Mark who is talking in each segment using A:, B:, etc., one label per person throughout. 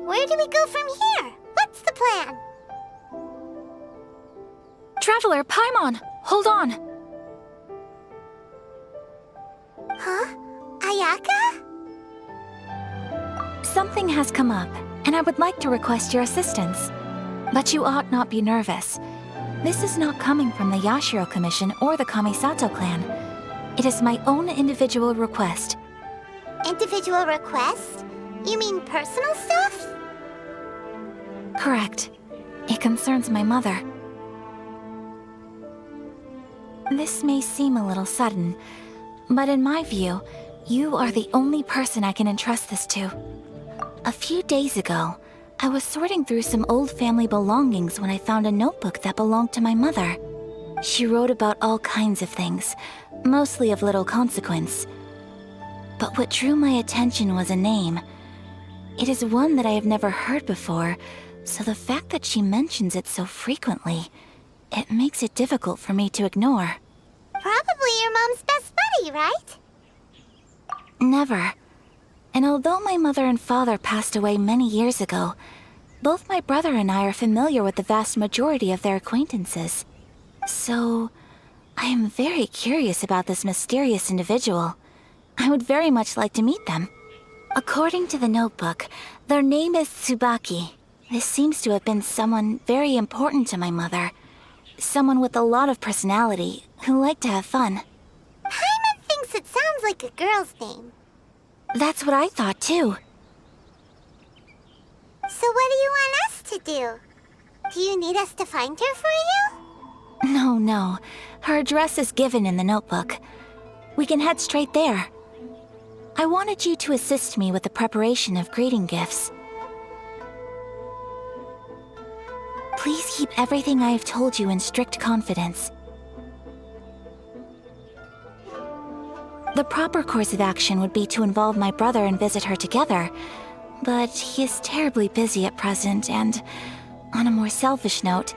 A: Where do we go from here? What's the plan?
B: Traveler, Paimon, hold on.
A: Huh? Ayaka?
B: Something has come up, and I would like to request your assistance. But you ought not be nervous. This is not coming from the Yashiro Commission or the Kamisato clan. It is my own individual request.
A: Individual request? You mean personal stuff?
B: Correct. It concerns my mother. This may seem a little sudden, but in my view, you are the only person I can entrust this to. A few days ago, I was sorting through some old family belongings when I found a notebook that belonged to my mother. She wrote about all kinds of things, mostly of little consequence. But what drew my attention was a name. It is one that I have never heard before, so the fact that she mentions it so frequently, it makes it difficult for me to ignore.
A: Probably your mom's best buddy, right?
B: Never. And although my mother and father passed away many years ago, both my brother and I are familiar with the vast majority of their acquaintances. So, I am very curious about this mysterious individual. I would very much like to meet them. According to the notebook, their name is Tsubaki. This seems to have been someone very important to my mother. Someone with a lot of personality, who liked to have fun.
A: Paimon thinks it sounds like a girl's name.
B: That's what I thought too.
A: So what do you want us to do? Do you need us to find her for you?
B: No. Her address is given in the notebook. We can head straight there. I wanted you to assist me with the preparation of greeting gifts. Please keep everything I have told you in strict confidence. The proper course of action would be to involve my brother and visit her together, but he is terribly busy at present, and on a more selfish note,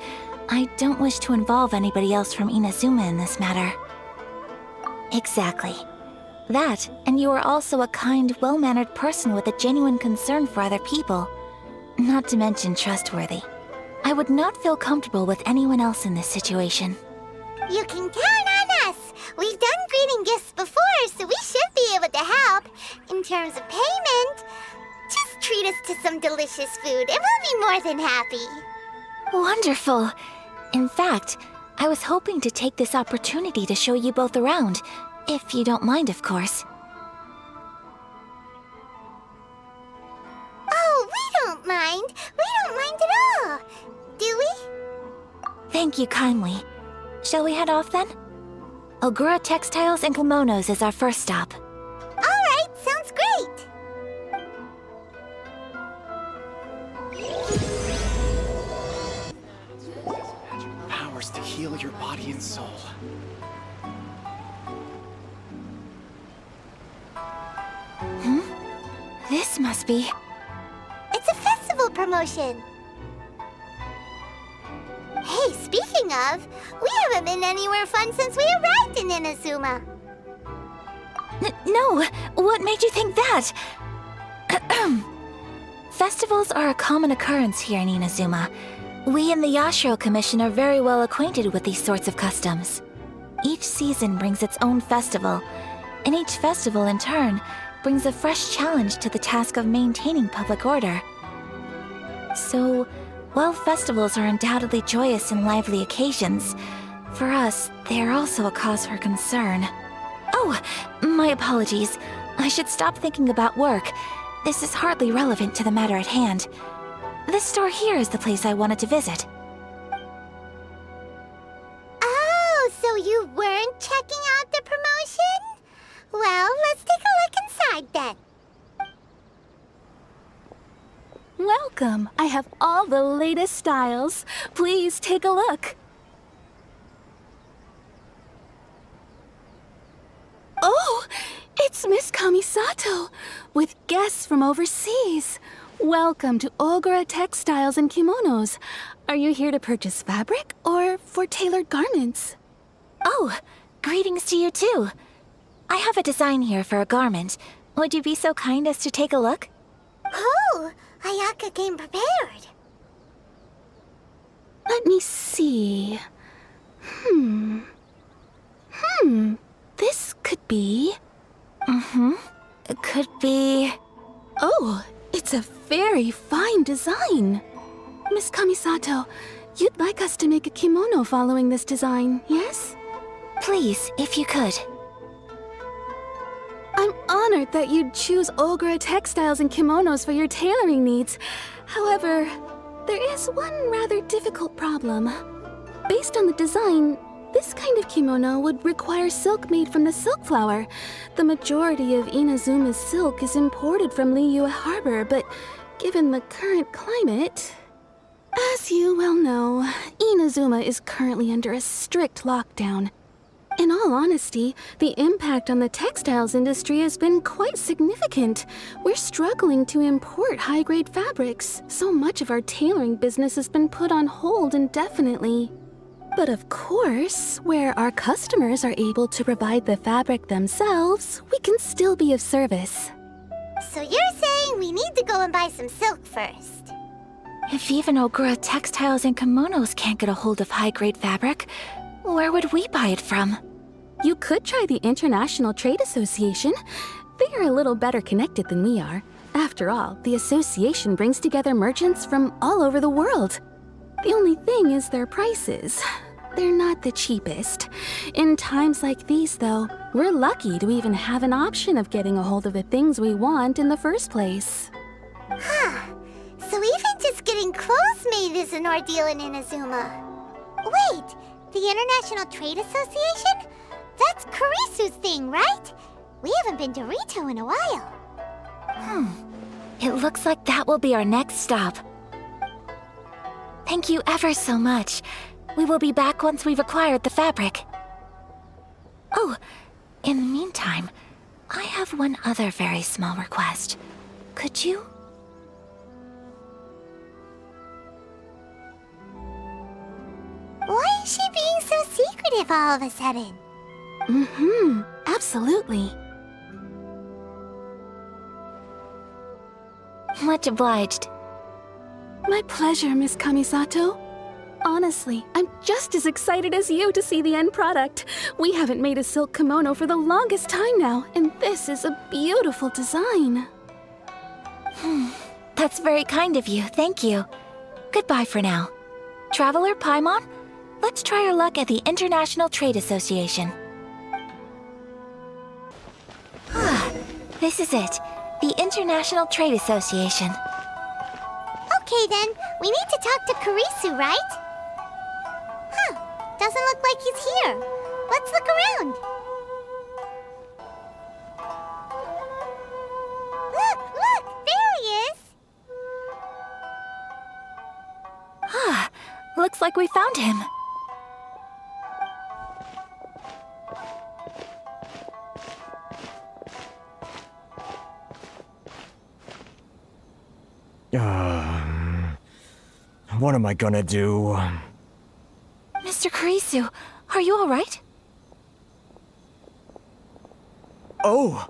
B: I don't wish to involve anybody else from Inazuma in this matter. Exactly. That, and you are also a kind, well-mannered person with a genuine concern for other people. Not to mention trustworthy. I would not feel comfortable with anyone else in this situation.
A: You can count on us! We've done greeting gifts before, so we should be able to help. In terms of payment, just treat us to some delicious food and we'll be more than happy.
B: Wonderful! In fact, I was hoping to take this opportunity to show you both around, if you don't mind, of course.
A: Oh, we don't mind. We don't mind at all. Do we?
B: Thank you kindly. Shall we head off then? Ogura Textiles and Kimonos is our first stop.
A: All right, sounds great.
C: Powers to heal your body and soul.
B: This must be...
A: It's a festival promotion. Hey, speaking of, we haven't been anywhere fun since we arrived in Inazuma.
B: No! What made you think that? Festivals are a common occurrence here in Inazuma. We in the Yashiro Commission are very well acquainted with these sorts of customs. Each season brings its own festival, and each festival in turn brings a fresh challenge to the task of maintaining public order. So, while festivals are undoubtedly joyous and lively occasions, for us, they are also a cause for concern. Oh, my apologies. I should stop thinking about work. This is hardly relevant to the matter at hand. This store here is the place I wanted to visit.
A: Oh, so you weren't checking out the promotion? Well, let's take a look inside then.
D: Welcome. I have all the latest styles. Please take a look. Oh, it's Miss Kamisato, with guests from overseas. Welcome to Ogura Textiles and Kimonos. Are you here to purchase fabric or for tailored garments?
B: Oh, greetings to you too. I have a design here for a garment. Would you be so kind as to take a look?
A: Oh, Ayaka came prepared.
D: Let me see. This could be...
B: It could be...
D: Oh, it's a very fine design. Miss Kamisato, you'd like us to make a kimono following this design, yes?
B: Please, if you could.
D: I'm honored that you'd choose Ogura textiles and kimonos for your tailoring needs. However, there is one rather difficult problem. Based on the design, this kind of kimono would require silk made from the silk flower. The majority of Inazuma's silk is imported from Liyue Harbor, but given the current climate... As you well know, Inazuma is currently under a strict lockdown. In all honesty, the impact on the textiles industry has been quite significant. We're struggling to import high-grade fabrics. So much of our tailoring business has been put on hold indefinitely. But of course, where our customers are able to provide the fabric themselves, we can still be of service.
A: So you're saying we need to go and buy some silk first?
B: If even Ogura textiles and kimonos can't get a hold of high-grade fabric, where would we buy it from?
D: You could try the International Trade Association. They are a little better connected than we are. After all, the association brings together merchants from all over the world. The only thing is their prices. They're not the cheapest. In times like these, though, we're lucky to even have an option of getting a hold of the things we want in the first place.
A: So even just getting clothes made is an ordeal in Inazuma. Wait, the International Trade Association? That's Kurisu's thing, right? We haven't been to Rito in a while.
B: It looks like that will be our next stop. Thank you ever so much. We will be back once we've acquired the fabric. Oh, in the meantime, I have one other very small request. Could you?
A: Why is she being so secretive all of a sudden?
D: Absolutely.
B: Much obliged.
D: My pleasure, Miss Kamisato. Honestly, I'm just as excited as you to see the end product. We haven't made a silk kimono for the longest time now, and this is a beautiful design.
B: That's very kind of you, thank you. Goodbye for now. Traveler Paimon, let's try our luck at the International Trade Association. This is it, the International Trade Association.
A: Okay then, we need to talk to Kurisu, right? Doesn't look like he's here. Let's look around. Look, there he is.
B: Looks like we found him.
C: What am I gonna do?
B: Mr. Kurisu, are you all right?
C: Oh!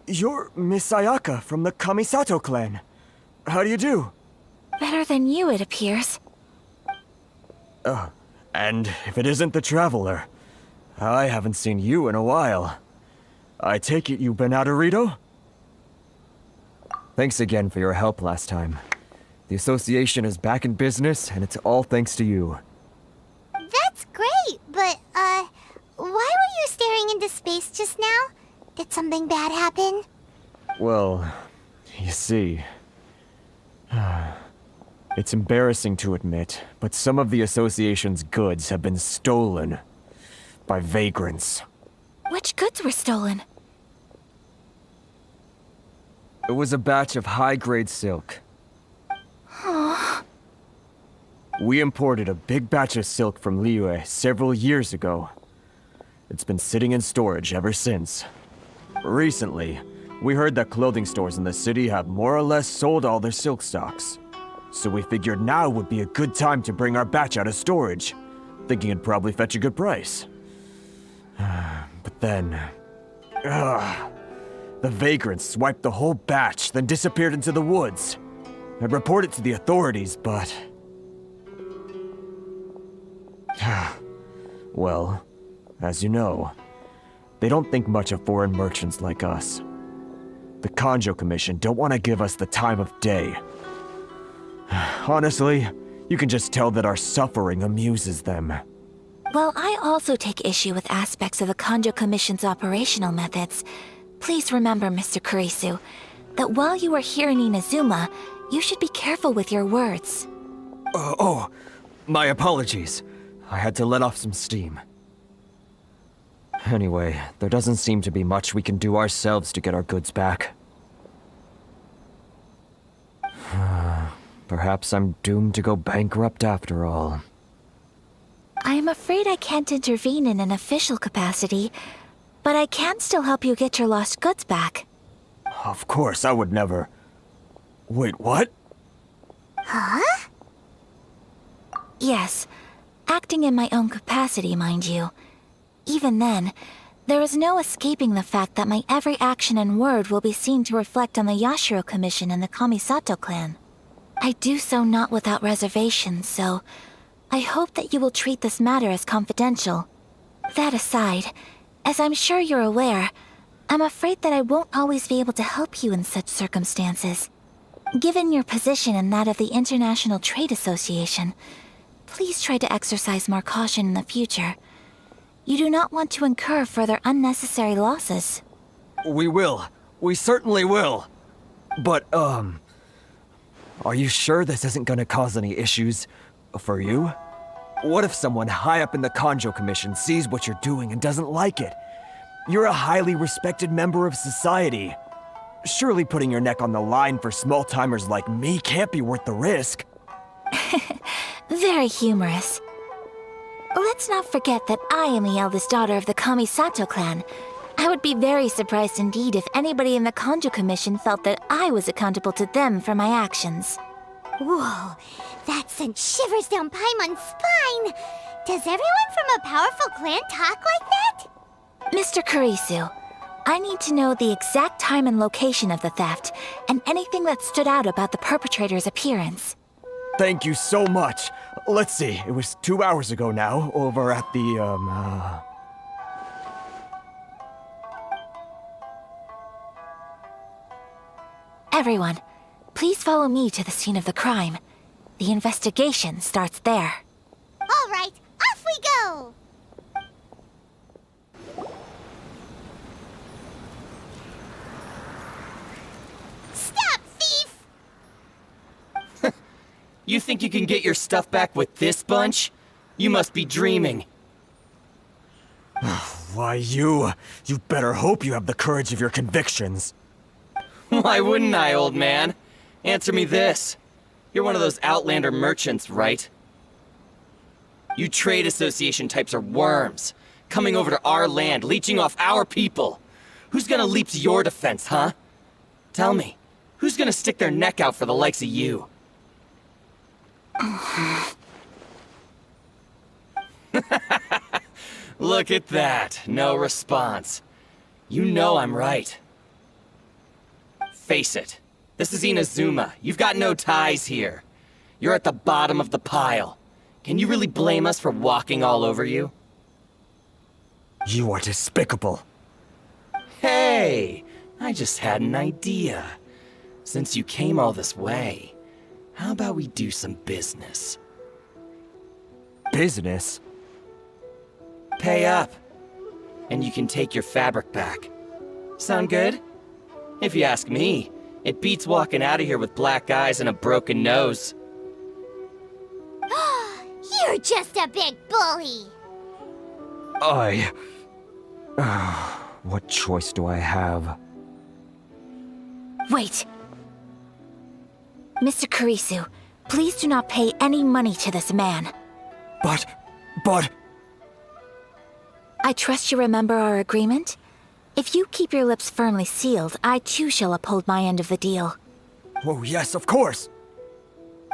C: You're Miss Ayaka from the Kamisato clan. How do you do?
B: Better than you, it appears.
C: And if it isn't the Traveler, I haven't seen you in a while. I take it you've been out of Rito? Thanks again for your help last time. The association is back in business, and it's all thanks to you.
A: That's great, but, why were you staring into space just now? Did something bad happen?
C: Well, you see... It's embarrassing to admit, but some of the association's goods have been stolen by vagrants.
B: Which goods were stolen?
C: It was a batch of high-grade silk. We imported a big batch of silk from Liyue several years ago. It's been sitting in storage ever since. Recently, we heard that clothing stores in the city have more or less sold all their silk stocks. So we figured now would be a good time to bring our batch out of storage, thinking it'd probably fetch a good price. But then... the vagrants swiped the whole batch, then disappeared into the woods. I'd report it to the authorities, but... Well, as you know, they don't think much of foreign merchants like us. The Kanjo Commission don't want to give us the time of day. Honestly, you can just tell that our suffering amuses them.
B: While I also take issue with aspects of the Kanjo Commission's operational methods, please remember, Mr. Kurisu, that while you are here in Inazuma, you should be careful with your words.
C: My apologies. I had to let off some steam. Anyway, there doesn't seem to be much we can do ourselves to get our goods back. Perhaps I'm doomed to go bankrupt after all.
B: I am afraid I can't intervene in an official capacity, but I can still help you get your lost goods back.
C: Of course, I would never... Wait, what?
A: Huh?
B: Yes, acting in my own capacity, mind you. Even then, there is no escaping the fact that my every action and word will be seen to reflect on the Yashiro Commission and the Kamisato clan. I do so not without reservations, so I hope that you will treat this matter as confidential. That aside, as I'm sure you're aware, I'm afraid that I won't always be able to help you in such circumstances. Given your position and that of the International Trade Association, please try to exercise more caution in the future. You do not want to incur further unnecessary losses.
C: We will. We certainly will. But, are you sure this isn't gonna cause any issues for you? What if someone high up in the Kanjo Commission sees what you're doing and doesn't like it? You're a highly respected member of society. Surely putting your neck on the line for small-timers like me can't be worth the risk.
B: Very humorous. Let's not forget that I am the eldest daughter of the Kamisato clan. I would be very surprised indeed if anybody in the Kanjo Commission felt that I was accountable to them for my actions.
A: Whoa, that sent shivers down Paimon's spine. Does everyone from a powerful clan talk like that?
B: Mr. Kurisu, I need to know the exact time and location of the theft, and anything that stood out about the perpetrator's appearance.
C: Thank you so much. Let's see, it was 2 hours ago now, over at the,
B: Everyone, please follow me to the scene of the crime. The investigation starts there.
A: All right, off we go! Stop, thief!
E: You think you can get your stuff back with this bunch? You must be dreaming.
C: Why you better hope you have the courage of your convictions.
E: Why wouldn't I, old man? Answer me this. You're one of those Outlander merchants, right? You trade association types are worms, coming over to our land, leeching off our people. Who's gonna leap to your defense, huh? Tell me, who's gonna stick their neck out for the likes of you? Look at that, no response. You know I'm right. Face it, this is Inazuma. You've got no ties here. You're at the bottom of the pile. Can you really blame us for walking all over you?
C: You are despicable.
E: Hey, I just had an idea. Since you came all this way, how about we do some business?
C: Business?
E: Pay up, and you can take your fabric back. Sound good? If you ask me, it beats walking out of here with black eyes and a broken nose.
A: You're just a big bully!
C: What choice do I have?
B: Wait! Mr. Kurisu, please do not pay any money to this man.
C: But...
B: I trust you remember our agreement? If you keep your lips firmly sealed, I too shall uphold my end of the deal.
C: Oh yes, of course!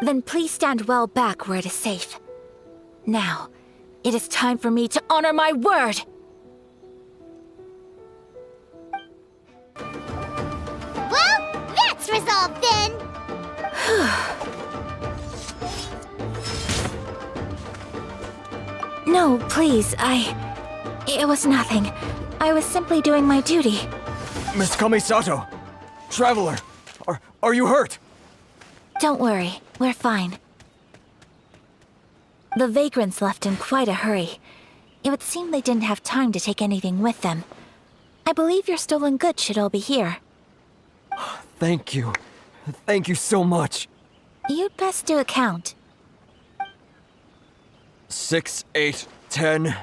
B: Then please stand well back where it is safe. Now, it is time for me to honor my word!
A: Well, that's resolved then!
B: No, please, It was nothing. I was simply doing my duty.
C: Miss Kamisato! Traveler! Are you hurt?
B: Don't worry, we're fine. The vagrants left in quite a hurry. It would seem they didn't have time to take anything with them. I believe your stolen goods should all be here.
C: Thank you. Thank you so much.
B: You'd best do a count.
C: 6, 8, 10.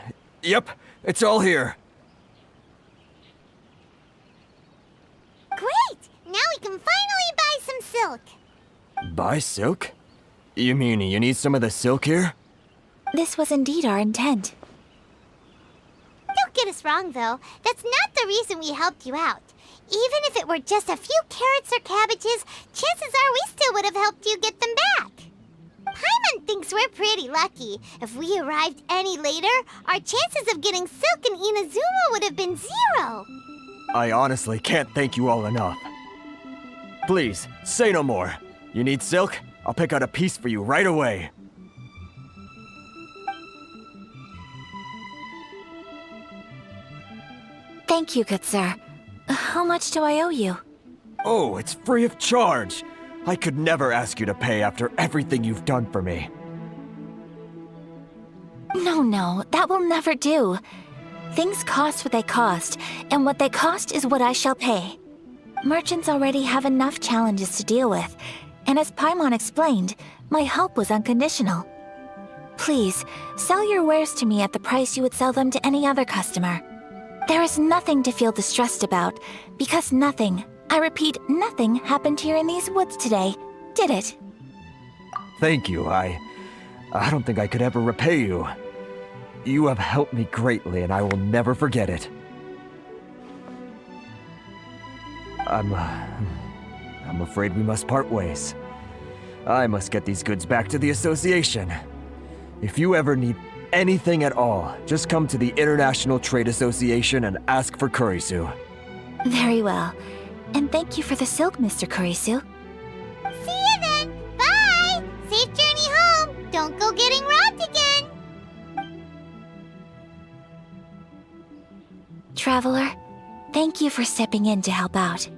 C: Yep, it's all here.
A: Great! Now we can finally buy some silk.
C: Buy silk? You mean you need some of the silk here?
B: This was indeed our intent.
A: Don't get us wrong, though. That's not the reason we helped you out. Even if it were just a few carrots or cabbages, chances are we still would have helped you get them back. Paimon thinks we're pretty lucky. If we arrived any later, our chances of getting silk in Inazuma would have been 0.
C: I honestly can't thank you all enough. Please, say no more. You need silk? I'll pick out a piece for you right away.
B: Thank you, good sir. How much do I owe you?
C: Oh, it's free of charge. I could never ask you to pay after everything you've done for me.
B: No, that will never do. Things cost what they cost, and what they cost is what I shall pay. Merchants already have enough challenges to deal with, and as Paimon explained, my help was unconditional. Please, sell your wares to me at the price you would sell them to any other customer. There is nothing to feel distressed about, because nothing, I repeat, nothing happened here in these woods today, did it?
C: Thank you. I don't think I could ever repay you. You have helped me greatly, and I will never forget it. I'm afraid we must part ways. I must get these goods back to the association. If you ever need anything at all, just come to the International Trade Association and ask for Kurisu.
B: Very well. And thank you for the silk, Mr. Kurisu.
A: See you then! Bye! Safe journey home! Don't go getting robbed again!
B: Traveler, thank you for stepping in to help out.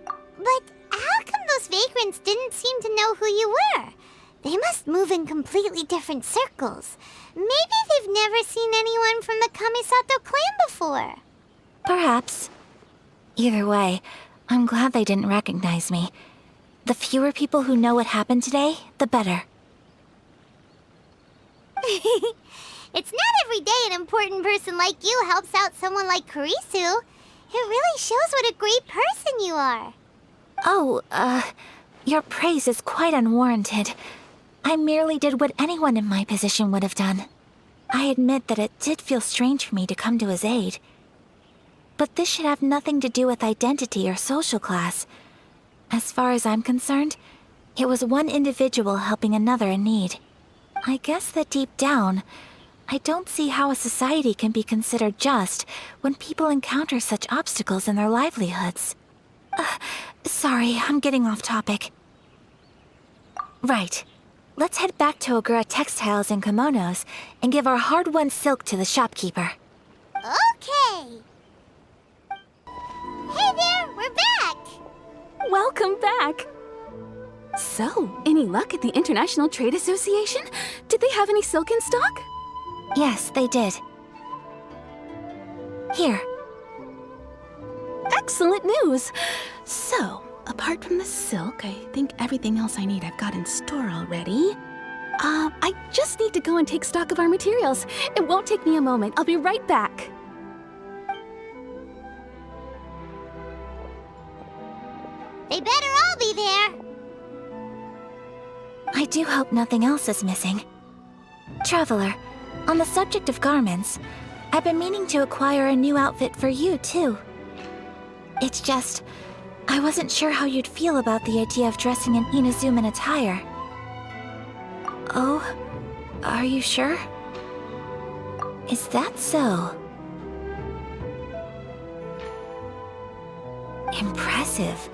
A: But how come those vagrants didn't seem to know who you were? They must move in completely different circles. Maybe they've never seen anyone from the Kamisato clan before.
B: Perhaps. Either way, I'm glad they didn't recognize me. The fewer people who know what happened today, the better.
A: It's not every day an important person like you helps out someone like Kurisu. It really shows what a great person you are.
B: Oh, your praise is quite unwarranted. I merely did what anyone in my position would have done. I admit that it did feel strange for me to come to his aid. But this should have nothing to do with identity or social class. As far as I'm concerned, it was one individual helping another in need. I guess that deep down, I don't see how a society can be considered just when people encounter such obstacles in their livelihoods. Sorry, I'm getting off topic. Right. Let's head back to Ogura Textiles and Kimonos and give our hard-won silk to the shopkeeper.
A: Okay. Hey there, we're back!
D: Welcome back! So, any luck at the International Trade Association? Did they have any silk in stock?
B: Yes, they did. Here.
D: Excellent news! So, apart from the silk, I think everything else I need I've got in store already. I just need to go and take stock of our materials. It won't take me a moment. I'll be right back.
A: They better all be there.
B: I do hope nothing else is missing. Traveler, on the subject of garments, I've been meaning to acquire a new outfit for you, too. It's just, I wasn't sure how you'd feel about the idea of dressing in Inazuman attire. Oh, are you sure? Is that so? Impressive.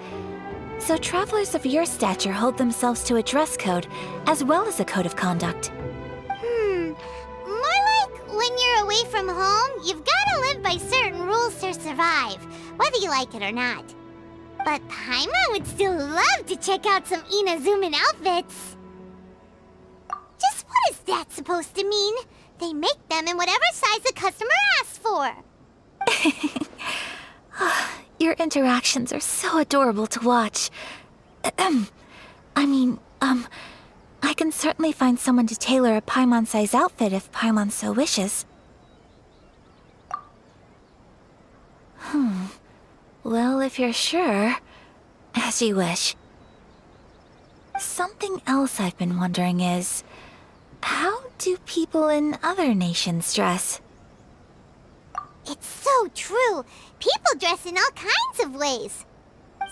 B: So travelers of your stature hold themselves to a dress code, as well as a code of conduct.
A: More like when you're away from home, you've gotta live by certain rules to survive, whether you like it or not. But Paimon would still love to check out some Inazuman outfits. Just what is that supposed to mean? They make them in whatever size the customer asks for.
B: Your interactions are so adorable to watch. I can certainly find someone to tailor a Paimon-size outfit if Paimon so wishes. Well, if you're sure, as you wish. Something else I've been wondering is, how do people in other nations dress?
A: It's so true. People dress in all kinds of ways.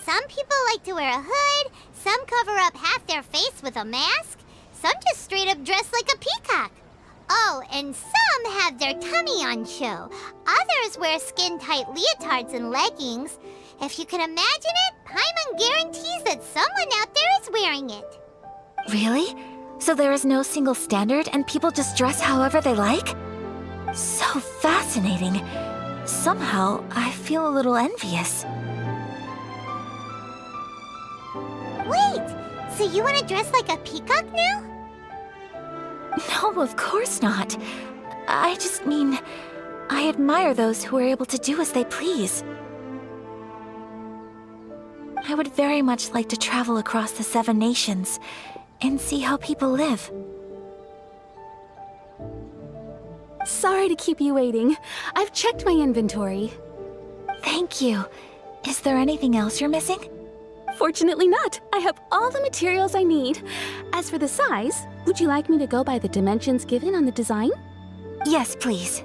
A: Some people like to wear a hood, some cover up half their face with a mask, some just straight up dress like a peacock. Oh, and some have their tummy on show. Others wear skin-tight leotards and leggings. If you can imagine it, Paimon guarantees that someone out there is wearing it.
B: Really? So there is no single standard and people just dress however they like? So fascinating. Somehow, I feel a little envious.
A: Wait, so you want to dress like a peacock now?
B: No, of course not. I just mean, I admire those who are able to do as they please. I would very much like to travel across the 7 nations and see how people live.
D: Sorry to keep you waiting. I've checked my inventory.
B: Thank you. Is there anything else you're missing?
D: Fortunately not. I have all the materials I need. As for the size, would you like me to go by the dimensions given on the design?
B: Yes, please.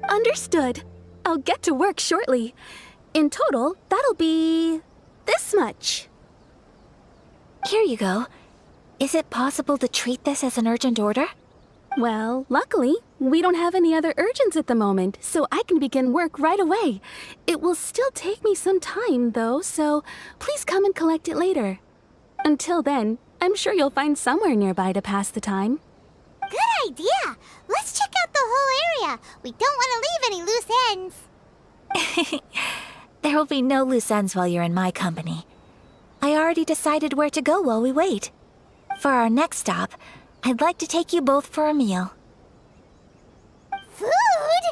D: Understood. I'll get to work shortly. In total, that'll be this much.
B: Here you go. Is it possible to treat this as an urgent order?
D: Well, luckily, we don't have any other urgents at the moment, so I can begin work right away. It will still take me some time, though, so please come and collect it later. Until then, I'm sure you'll find somewhere nearby to pass the time.
A: Good idea. Let's check out the whole area. We don't want to leave any loose ends.
B: There will be no loose ends while you're in my company. I already decided where to go while we wait. For our next stop, I'd like to take you both for a meal.
A: Food?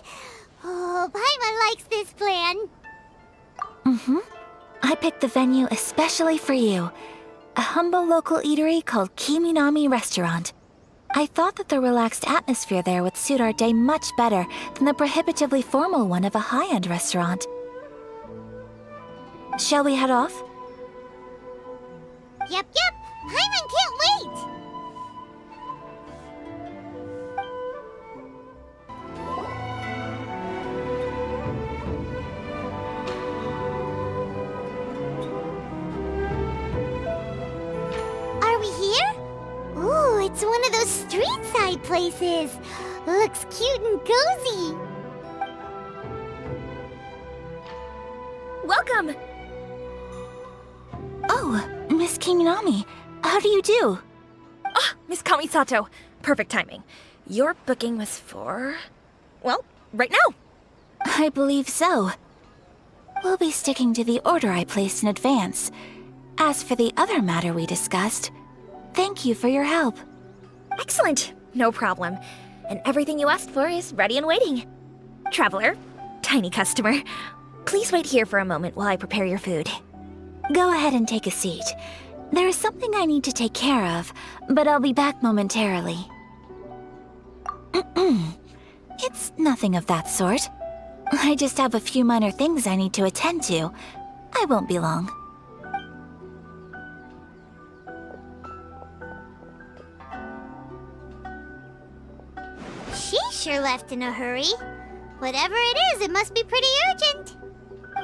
A: Oh, Paimon likes this plan.
B: I picked the venue especially for you. A humble local eatery called Kiminami Restaurant. I thought that the relaxed atmosphere there would suit our day much better than the prohibitively formal one of a high-end restaurant. Shall we head off?
A: Yep. Paimon can't wait. Are we here? Ooh, it's one of those street-side places. Looks cute and cozy.
B: Welcome! Oh, Miss Kiminami, how do you do?
F: Ah, Miss Kamisato. Perfect timing. Your booking was for... well, right now.
B: I believe so. We'll be sticking to the order I placed in advance. As for the other matter we discussed, thank you for your help.
F: Excellent. No problem. And everything you asked for is ready and waiting. Traveler, tiny customer, please wait here for a moment while I prepare your food.
B: Go ahead and take a seat. There is something I need to take care of, but I'll be back momentarily. It's nothing of that sort. I just have a few minor things I need to attend to. I won't be long.
A: She sure left in a hurry. Whatever it is, it must be pretty urgent.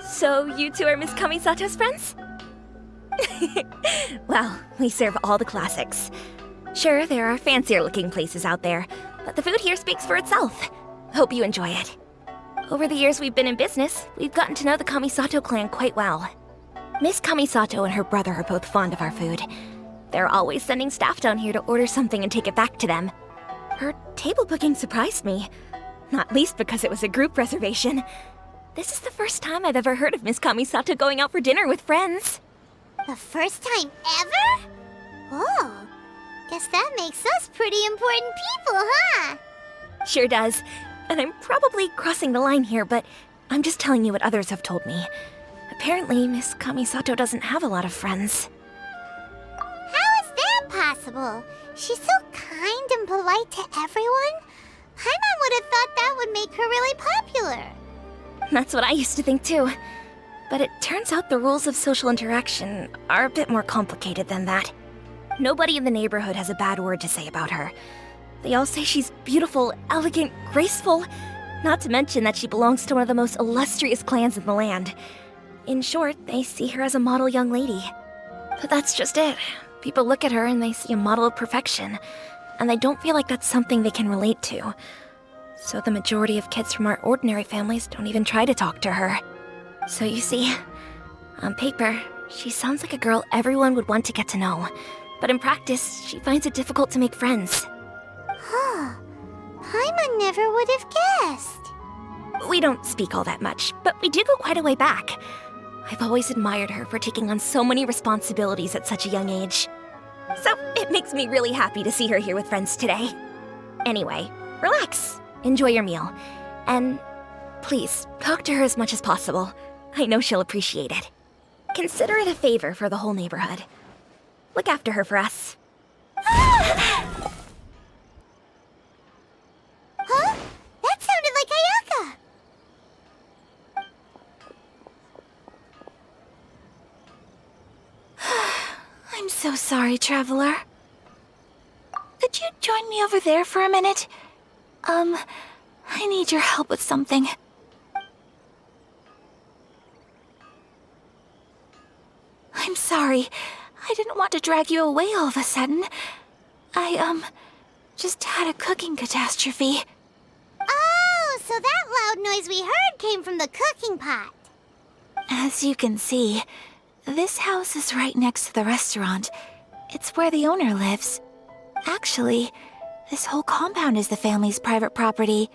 F: So you two are Miss Kamisato's friends? Well, we serve all the classics. Sure, there are fancier-looking places out there, but the food here speaks for itself. Hope you enjoy it. Over the years we've been in business, we've gotten to know the Kamisato clan quite well. Miss Kamisato and her brother are both fond of our food. They're always sending staff down here to order something and take it back to them. Her table booking surprised me, not least because it was a group reservation. This is the first time I've ever heard of Miss Kamisato going out for dinner with friends.
A: The first time ever? Oh, guess that makes us pretty important people, huh?
F: Sure does. And I'm probably crossing the line here, but I'm just telling you what others have told me. Apparently, Miss Kamisato doesn't have a lot of friends.
A: How is that possible? She's so kind and polite to everyone. Paimon would have thought that would make her really popular.
F: That's what I used to think too. But it turns out the rules of social interaction are a bit more complicated than that. Nobody in the neighborhood has a bad word to say about her. They all say she's beautiful, elegant, graceful, not to mention that she belongs to one of the most illustrious clans in the land. In short, they see her as a model young lady. But that's just it. People look at her and they see a model of perfection, and they don't feel like that's something they can relate to. So the majority of kids from our ordinary families don't even try to talk to her. So you see, on paper, she sounds like a girl everyone would want to get to know. But in practice, she finds it difficult to make friends.
A: Huh. Paimon never would have guessed.
F: We don't speak all that much, but we do go quite a way back. I've always admired her for taking on so many responsibilities at such a young age. So it makes me really happy to see her here with friends today. Anyway, relax, enjoy your meal, and please, talk to her as much as possible. I know she'll appreciate it. Consider it a favor for the whole neighborhood. Look after her for us.
A: Huh? That sounded like Ayaka!
B: I'm so sorry, traveler. Could you join me over there for a minute? I need your help with something. I'm sorry. I didn't want to drag you away all of a sudden. I, just had a cooking catastrophe.
A: Oh, so that loud noise we heard came from the cooking pot.
B: As you can see, this house is right next to the restaurant. It's where the owner lives. Actually, this whole compound is the family's private property.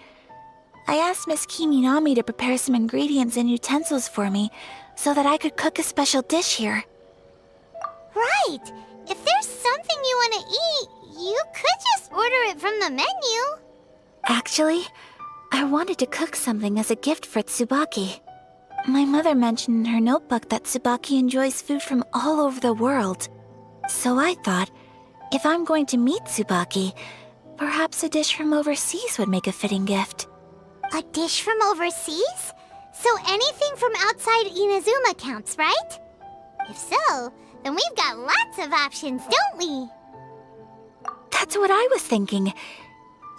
B: I asked Miss Kiminami to prepare some ingredients and utensils for me so that I could cook a special dish here.
A: Right. If there's something you want to eat, you could just order it from the menu.
B: Actually, I wanted to cook something as a gift for Tsubaki. My mother mentioned in her notebook that Tsubaki enjoys food from all over the world. So I thought, if I'm going to meet Tsubaki, perhaps a dish from overseas would make a fitting gift.
A: A dish from overseas? So anything from outside Inazuma counts, right? If so, then we've got lots of options, don't we?
B: That's what I was thinking.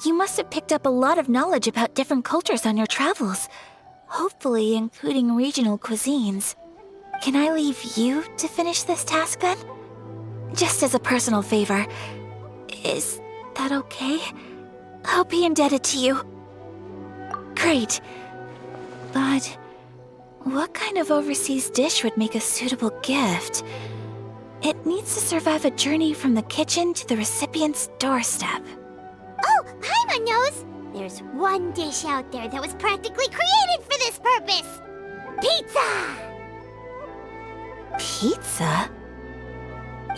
B: You must have picked up a lot of knowledge about different cultures on your travels, hopefully including regional cuisines. Can I leave you to finish this task then? Just as a personal favor. Is that okay? I'll be indebted to you. Great. But what kind of overseas dish would make a suitable gift? It needs to survive a journey from the kitchen to the recipient's doorstep.
A: Oh, Paimon knows! There's one dish out there that was practically created for this purpose! Pizza!
B: Pizza?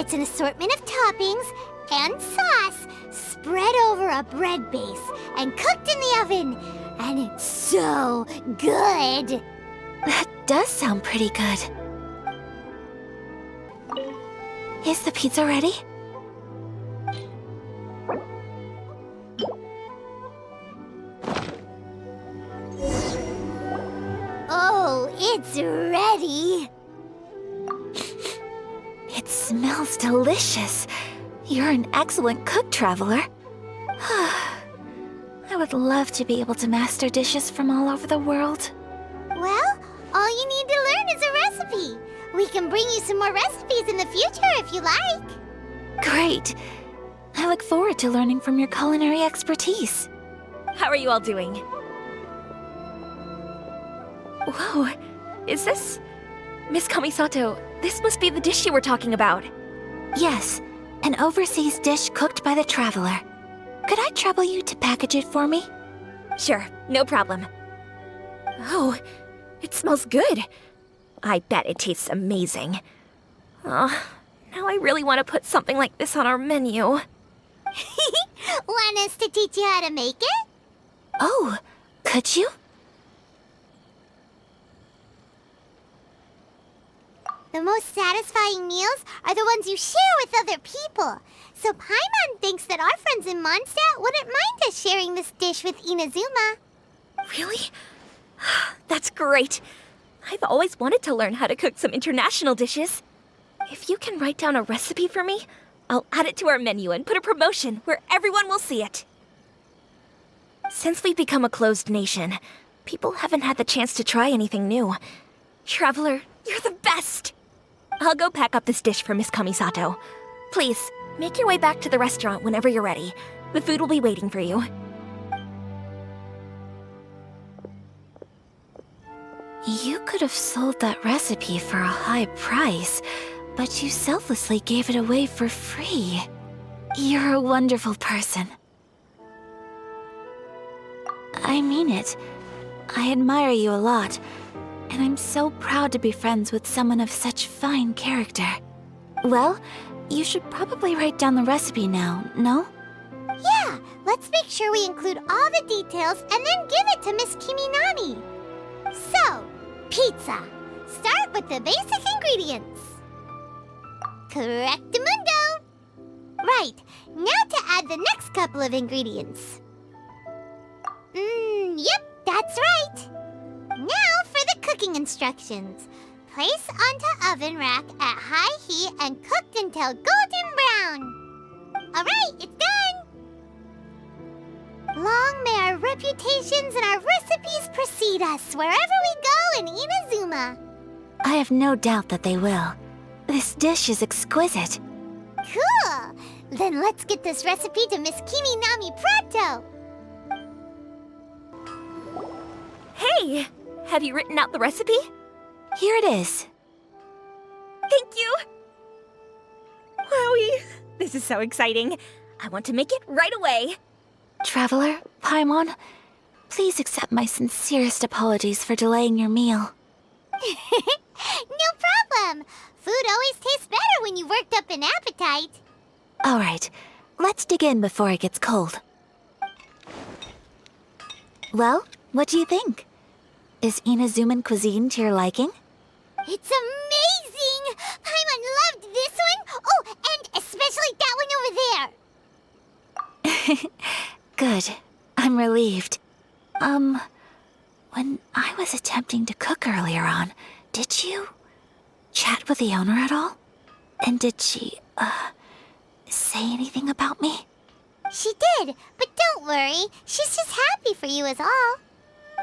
A: It's an assortment of toppings and sauce spread over a bread base and cooked in the oven. And it's so good!
B: That does sound pretty good. Is the pizza ready?
A: Oh, it's ready!
B: It smells delicious. You're an excellent cook, traveler. I would love to be able to master dishes from all over the world.
A: Well, all you need to learn is a recipe. We can bring you some more recipes in the future if you like.
B: Great. I look forward to learning from your culinary expertise.
F: How are you all doing? Whoa, is this... Miss Kamisato, This must be the dish you were talking about.
B: Yes, an overseas dish cooked by the traveler. Could I trouble you to package it for me?
F: Sure, no problem. Oh, it smells good. I bet it tastes amazing. Oh, now I really want to put something like this on our menu.
A: Want us to teach you how to make it?
B: Oh, could you?
A: The most satisfying meals are the ones you share with other people. So Paimon thinks that our friends in Mondstadt wouldn't mind us sharing this dish with Inazuma.
F: Really? That's great. I've always wanted to learn how to cook some international dishes. If you can write down a recipe for me, I'll add it to our menu and put a promotion where everyone will see it. Since we've become a closed nation, people haven't had the chance to try anything new. Traveler, you're the best! I'll go pack up this dish for Miss Kamisato. Please, make your way back to the restaurant whenever you're ready. The food will be waiting for you.
B: You could have sold that recipe for a high price, but you selflessly gave it away for free. You're a wonderful person. I mean it. I admire you a lot, and I'm so proud to be friends with someone of such fine character. Well, you should probably write down the recipe now, no?
A: Yeah, let's make sure we include all the details and then give it to Miss Kiminami. So, pizza. Start with the basic ingredients. Correctamundo! Right, now to add the next couple of ingredients. Yep, that's right. Now for the cooking instructions. Place onto oven rack at high heat and cooked until golden brown. Alright, it's done! Long may our reputations and our recipes precede us wherever we go in Inazuma.
B: I have no doubt that they will. This dish is exquisite.
A: Cool! Then let's get this recipe to Miss Kiminami pronto!
F: Hey! Have you written out the recipe?
B: Here it is.
F: Thank you! Wowie! This is so exciting. I want to make it right away.
B: Traveler, Paimon, please accept my sincerest apologies for delaying your meal.
A: No problem! Food always tastes better when you've worked up an appetite.
B: All right, let's dig in before it gets cold. Well, what do you think? Is Inazuman cuisine to your liking?
A: It's amazing! Paimon loved this one! Oh, and especially that one over there!
B: Good. I'm relieved. When I was attempting to cook earlier on, did you chat with the owner at all? And did she, say anything about me?
A: She did, but don't worry. She's just happy for you is all.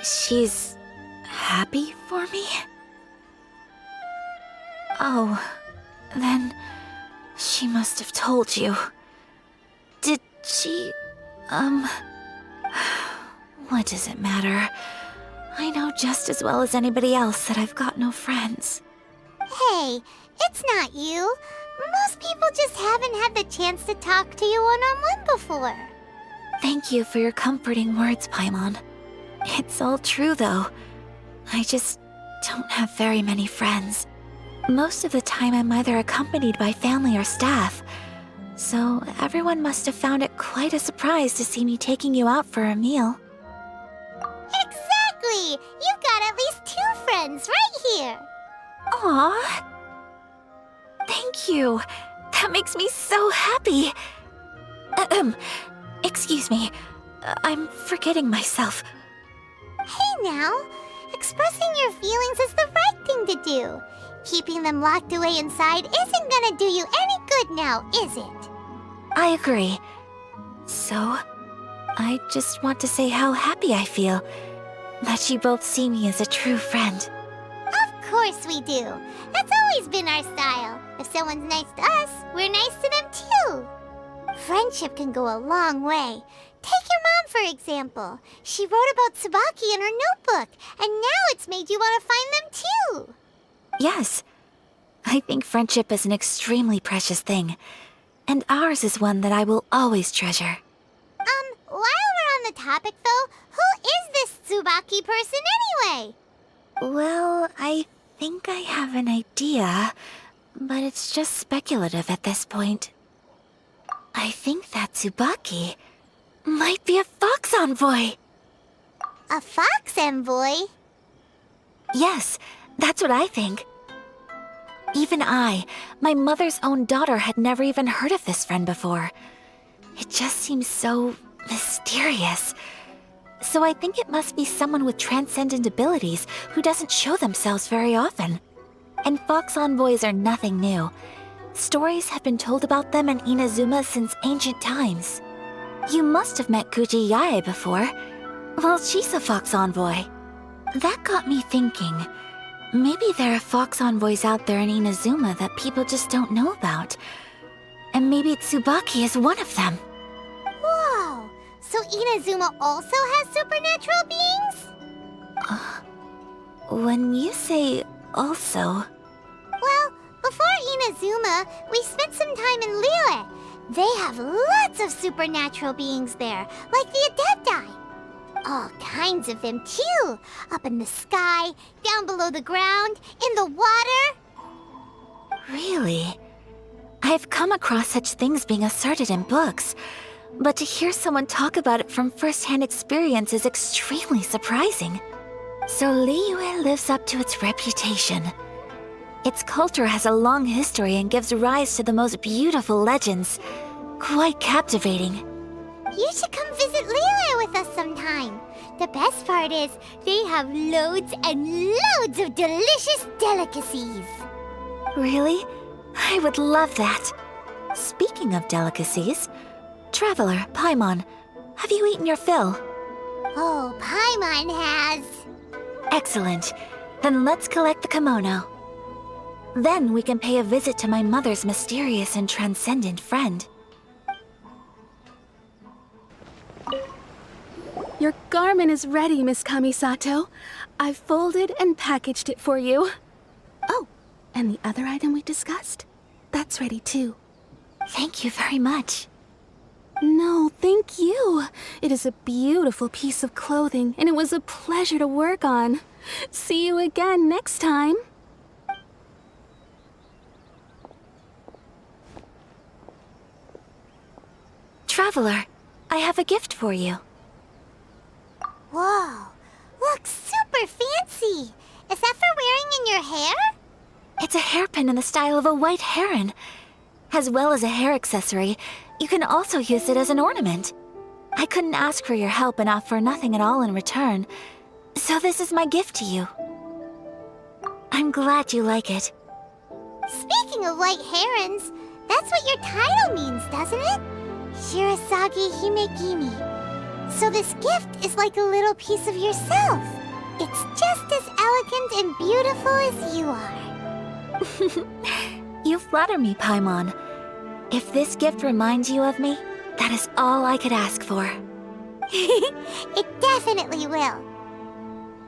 B: She's happy for me? Oh, then she must have told you. Did she, what does it matter? I know just as well as anybody else that I've got no friends.
A: Hey, it's not you. Most people just haven't had the chance to talk to you one-on-one before.
B: Thank you for your comforting words, Paimon. It's all true, though. I just don't have very many friends. Most of the time I'm either accompanied by family or staff. So everyone must have found it quite a surprise to see me taking you out for a meal.
A: Exactly! You've got at least 2 friends right here.
B: Aww. Thank you. That makes me so happy. Excuse me. I'm forgetting myself.
A: Hey now, expressing your feelings is the right thing to do. Keeping them locked away inside isn't gonna do you any good now, is it?
B: I agree. So, I just want to say how happy I feel that you both see me as a true friend.
A: Of course we do. That's always been our style. If someone's nice to us, we're nice to them too. Friendship can go a long way. Take your mom, for example. She wrote about Tsubaki in her notebook, and now it's made you want to find them too.
B: Yes, I think friendship is an extremely precious thing, and ours is one that I will always treasure.
A: While we're on the topic though, who is this Tsubaki person anyway?
B: Well, I think I have an idea, but it's just speculative at this point. I think that Tsubaki might be a fox envoy.
A: A fox envoy?
B: Yes, that's what I think. Even I, my mother's own daughter, had never even heard of this friend before. It just seems so mysterious. So I think it must be someone with transcendent abilities who doesn't show themselves very often. And fox envoys are nothing new. Stories have been told about them in Inazuma since ancient times. You must have met Kuji Yae before. Well, she's a fox envoy. That got me thinking. Maybe there are fox envoys out there in Inazuma that people just don't know about. And maybe Tsubaki is one of them.
A: Whoa! So Inazuma also has supernatural beings?
B: When you say also...
A: Well, before Inazuma, we spent some time in Liyue. They have lots of supernatural beings there, like the Adepti. All kinds of them, too. Up in the sky, down below the ground, in the water.
B: Really? I've come across such things being asserted in books, but to hear someone talk about it from first-hand experience is extremely surprising. So Liyue lives up to its reputation. Its culture has a long history and gives rise to the most beautiful legends. Quite captivating.
A: You should come visit Liyue with us sometime. The best part is, they have loads and loads of delicious delicacies.
B: Really? I would love that. Speaking of delicacies, Traveler, Paimon, have you eaten your fill?
A: Oh, Paimon has.
B: Excellent. Then let's collect the kimono. Then we can pay a visit to my mother's mysterious and transcendent friend.
D: Your garment is ready, Miss Kamisato. I've folded and packaged it for you. Oh, and the other item we discussed? That's ready too.
B: Thank you very much.
D: No, thank you. It is a beautiful piece of clothing, and it was a pleasure to work on. See you again next time.
B: Traveler, I have a gift for you.
A: Whoa, looks super fancy. Is that for wearing in your hair?
B: It's a hairpin in the style of a white heron. As well as a hair accessory, you can also use it as an ornament. I couldn't ask for your help and offer nothing at all in return, so this is my gift to you. I'm glad you like it.
A: Speaking of white herons, that's what your title means, doesn't it? Shirasagi Himegimi. So this gift is like a little piece of yourself. It's just as elegant and beautiful as you are.
B: You flatter me, Paimon. If this gift reminds you of me, that is all I could ask for.
A: It definitely will.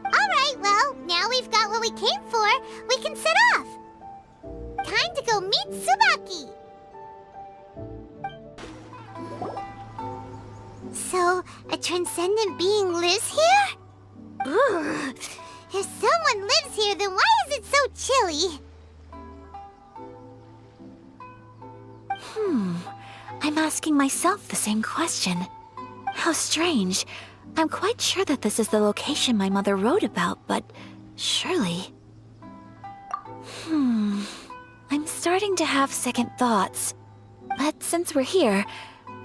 A: Alright, well, now we've got what we came for, we can set off. Time to go meet Tsubaki. So, a transcendent being lives here? Ugh. If someone lives here, then why is it so chilly?
B: I'm asking myself the same question. How strange. I'm quite sure that this is the location my mother wrote about, but surely... I'm starting to have second thoughts. But since we're here,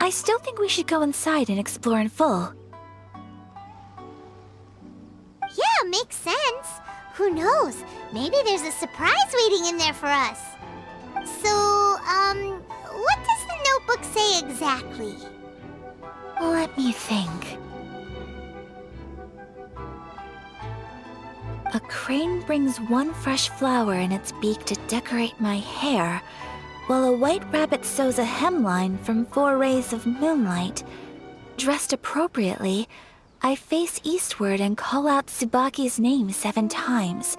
B: I still think we should go inside and explore in full.
A: Yeah, makes sense. Who knows? Maybe there's a surprise waiting in there for us. So, what does the notebook say exactly?
B: Let me think. A crane brings one fresh flower in its beak to decorate my hair, while a white rabbit sews a hemline from 4 rays of moonlight. Dressed appropriately, I face eastward and call out Tsubaki's name 7 times.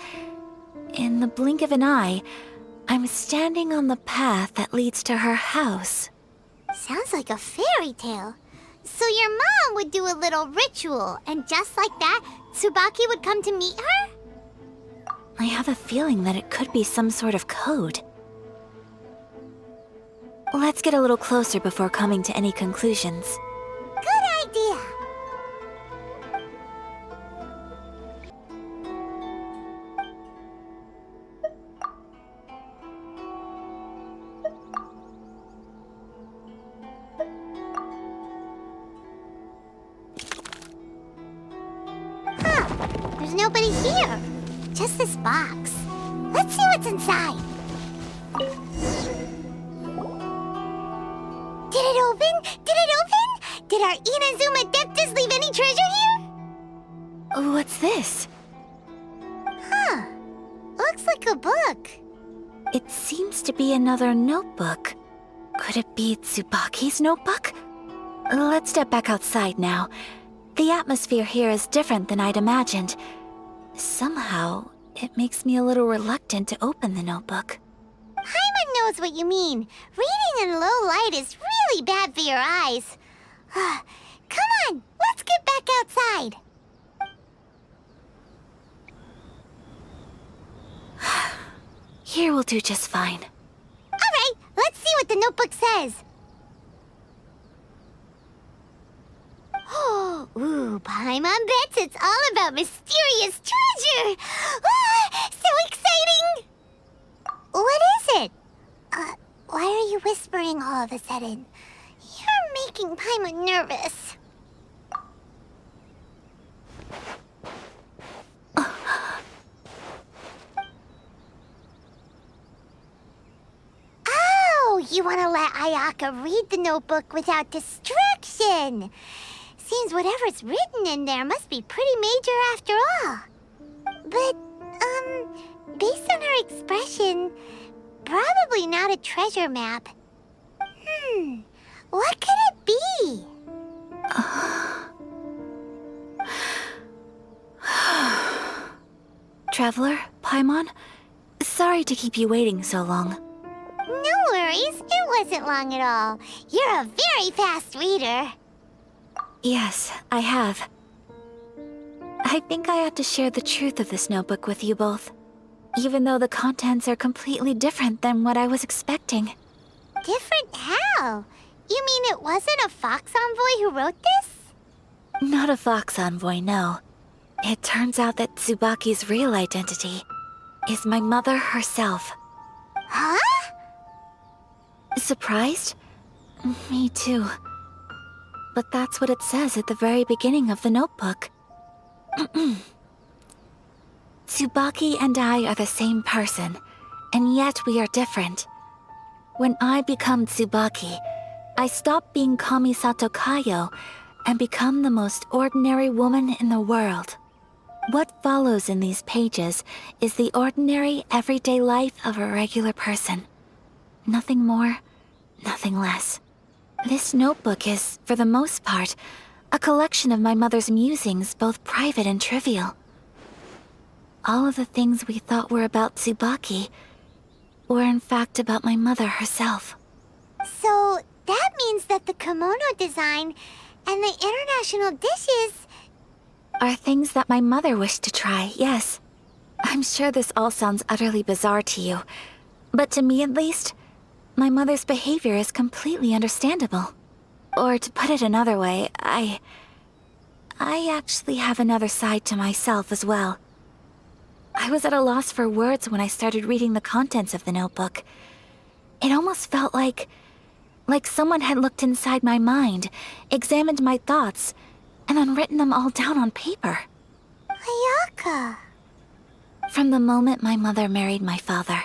B: In the blink of an eye, I'm standing on the path that leads to her house.
A: Sounds like a fairy tale. So your mom would do a little ritual, and just like that, Tsubaki would come to meet her?
B: I have a feeling that it could be some sort of code. Let's get a little closer before coming to any conclusions.
A: Good idea. There's nobody here. Just this box. Let's see what's inside. Did it open? Did it open? Did our Inazuma Adeptus leave any treasure here?
B: What's this?
A: Huh. Looks like a book.
B: It seems to be another notebook. Could it be Tsubaki's notebook? Let's step back outside now. The atmosphere here is different than I'd imagined. Somehow, it makes me a little reluctant to open the notebook.
A: Paimon knows what you mean. Reading in low light is really bad for your eyes. Come on, let's get back outside.
B: Here will do just fine.
A: All right, let's see what the notebook says. Ooh, Paimon bets it's all about mysterious treasure! So exciting! What is it? Why are you whispering all of a sudden? You're making Paimon nervous. Oh, you want to let Ayaka read the notebook without distraction. Seems whatever's written in there must be pretty major after all. But, based on her expression, probably not a treasure map. What could it be?
B: Traveler, Paimon, sorry to keep you waiting so long.
A: No worries, it wasn't long at all. You're a very fast reader.
B: Yes, I have. I think I ought to share the truth of this notebook with you both, even though the contents are completely different than what I was expecting.
A: Different how? You mean it wasn't a Fox Envoy who wrote this?
B: Not a Fox Envoy, no. It turns out that Tsubaki's real identity is my mother herself.
A: Huh?
B: Surprised? Me too. But that's what it says at the very beginning of the notebook. Tsubaki and I are the same person, and yet we are different. When I become Tsubaki, I stop being Kamisato Kayo and become the most ordinary woman in the world. What follows in these pages is the ordinary, everyday life of a regular person. Nothing more, nothing less. This notebook is, for the most part, a collection of my mother's musings, both private and trivial. All of the things we thought were about Tsubaki were in fact about my mother herself.
A: So that means that the kimono design and the international dishes
B: are things that my mother wished to try, yes. I'm sure this all sounds utterly bizarre to you, but to me at least, my mother's behavior is completely understandable. Or to put it another way, I actually have another side to myself as well. I was at a loss for words when I started reading the contents of the notebook. It almost felt like someone had looked inside my mind, examined my thoughts, and then written them all down on paper.
A: Ayaka.
B: From the moment my mother married my father,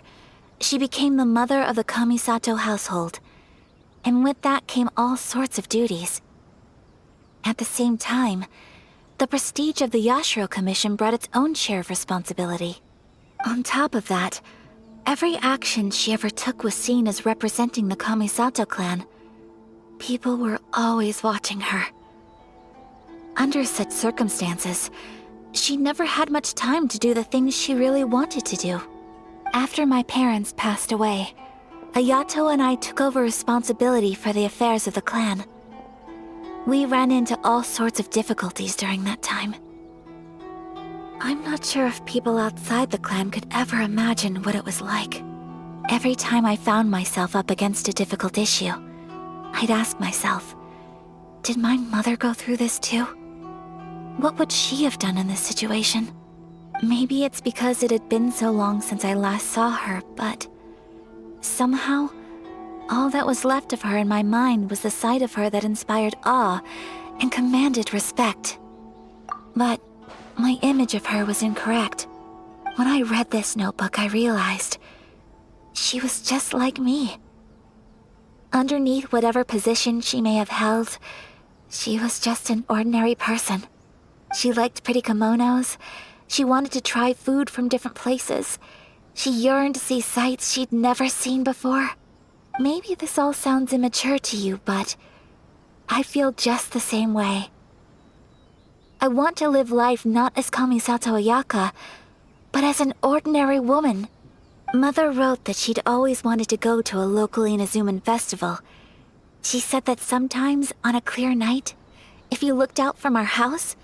B: she became the mother of the Kamisato household, and with that came all sorts of duties. At the same time, the prestige of the Yashiro Commission brought its own share of responsibility. On top of that, every action she ever took was seen as representing the Kamisato clan. People were always watching her. Under such circumstances, she never had much time to do the things she really wanted to do. After my parents passed away, Ayato and I took over responsibility for the affairs of the clan. We ran into all sorts of difficulties during that time. I'm not sure if people outside the clan could ever imagine what it was like. Every time I found myself up against a difficult issue, I'd ask myself, did my mother go through this too? What would she have done in this situation? Maybe it's because it had been so long since I last saw her, but somehow, all that was left of her in my mind was the sight of her that inspired awe and commanded respect. But my image of her was incorrect. When I read this notebook, I realized she was just like me. Underneath whatever position she may have held, she was just an ordinary person. She liked pretty kimonos. She wanted to try food from different places. She yearned to see sights she'd never seen before. Maybe this all sounds immature to you, but I feel just the same way. I want to live life not as Kamisato Ayaka, but as an ordinary woman. Mother wrote that she'd always wanted to go to a local Inazuman festival. She said that sometimes, on a clear night, if you looked out from our house,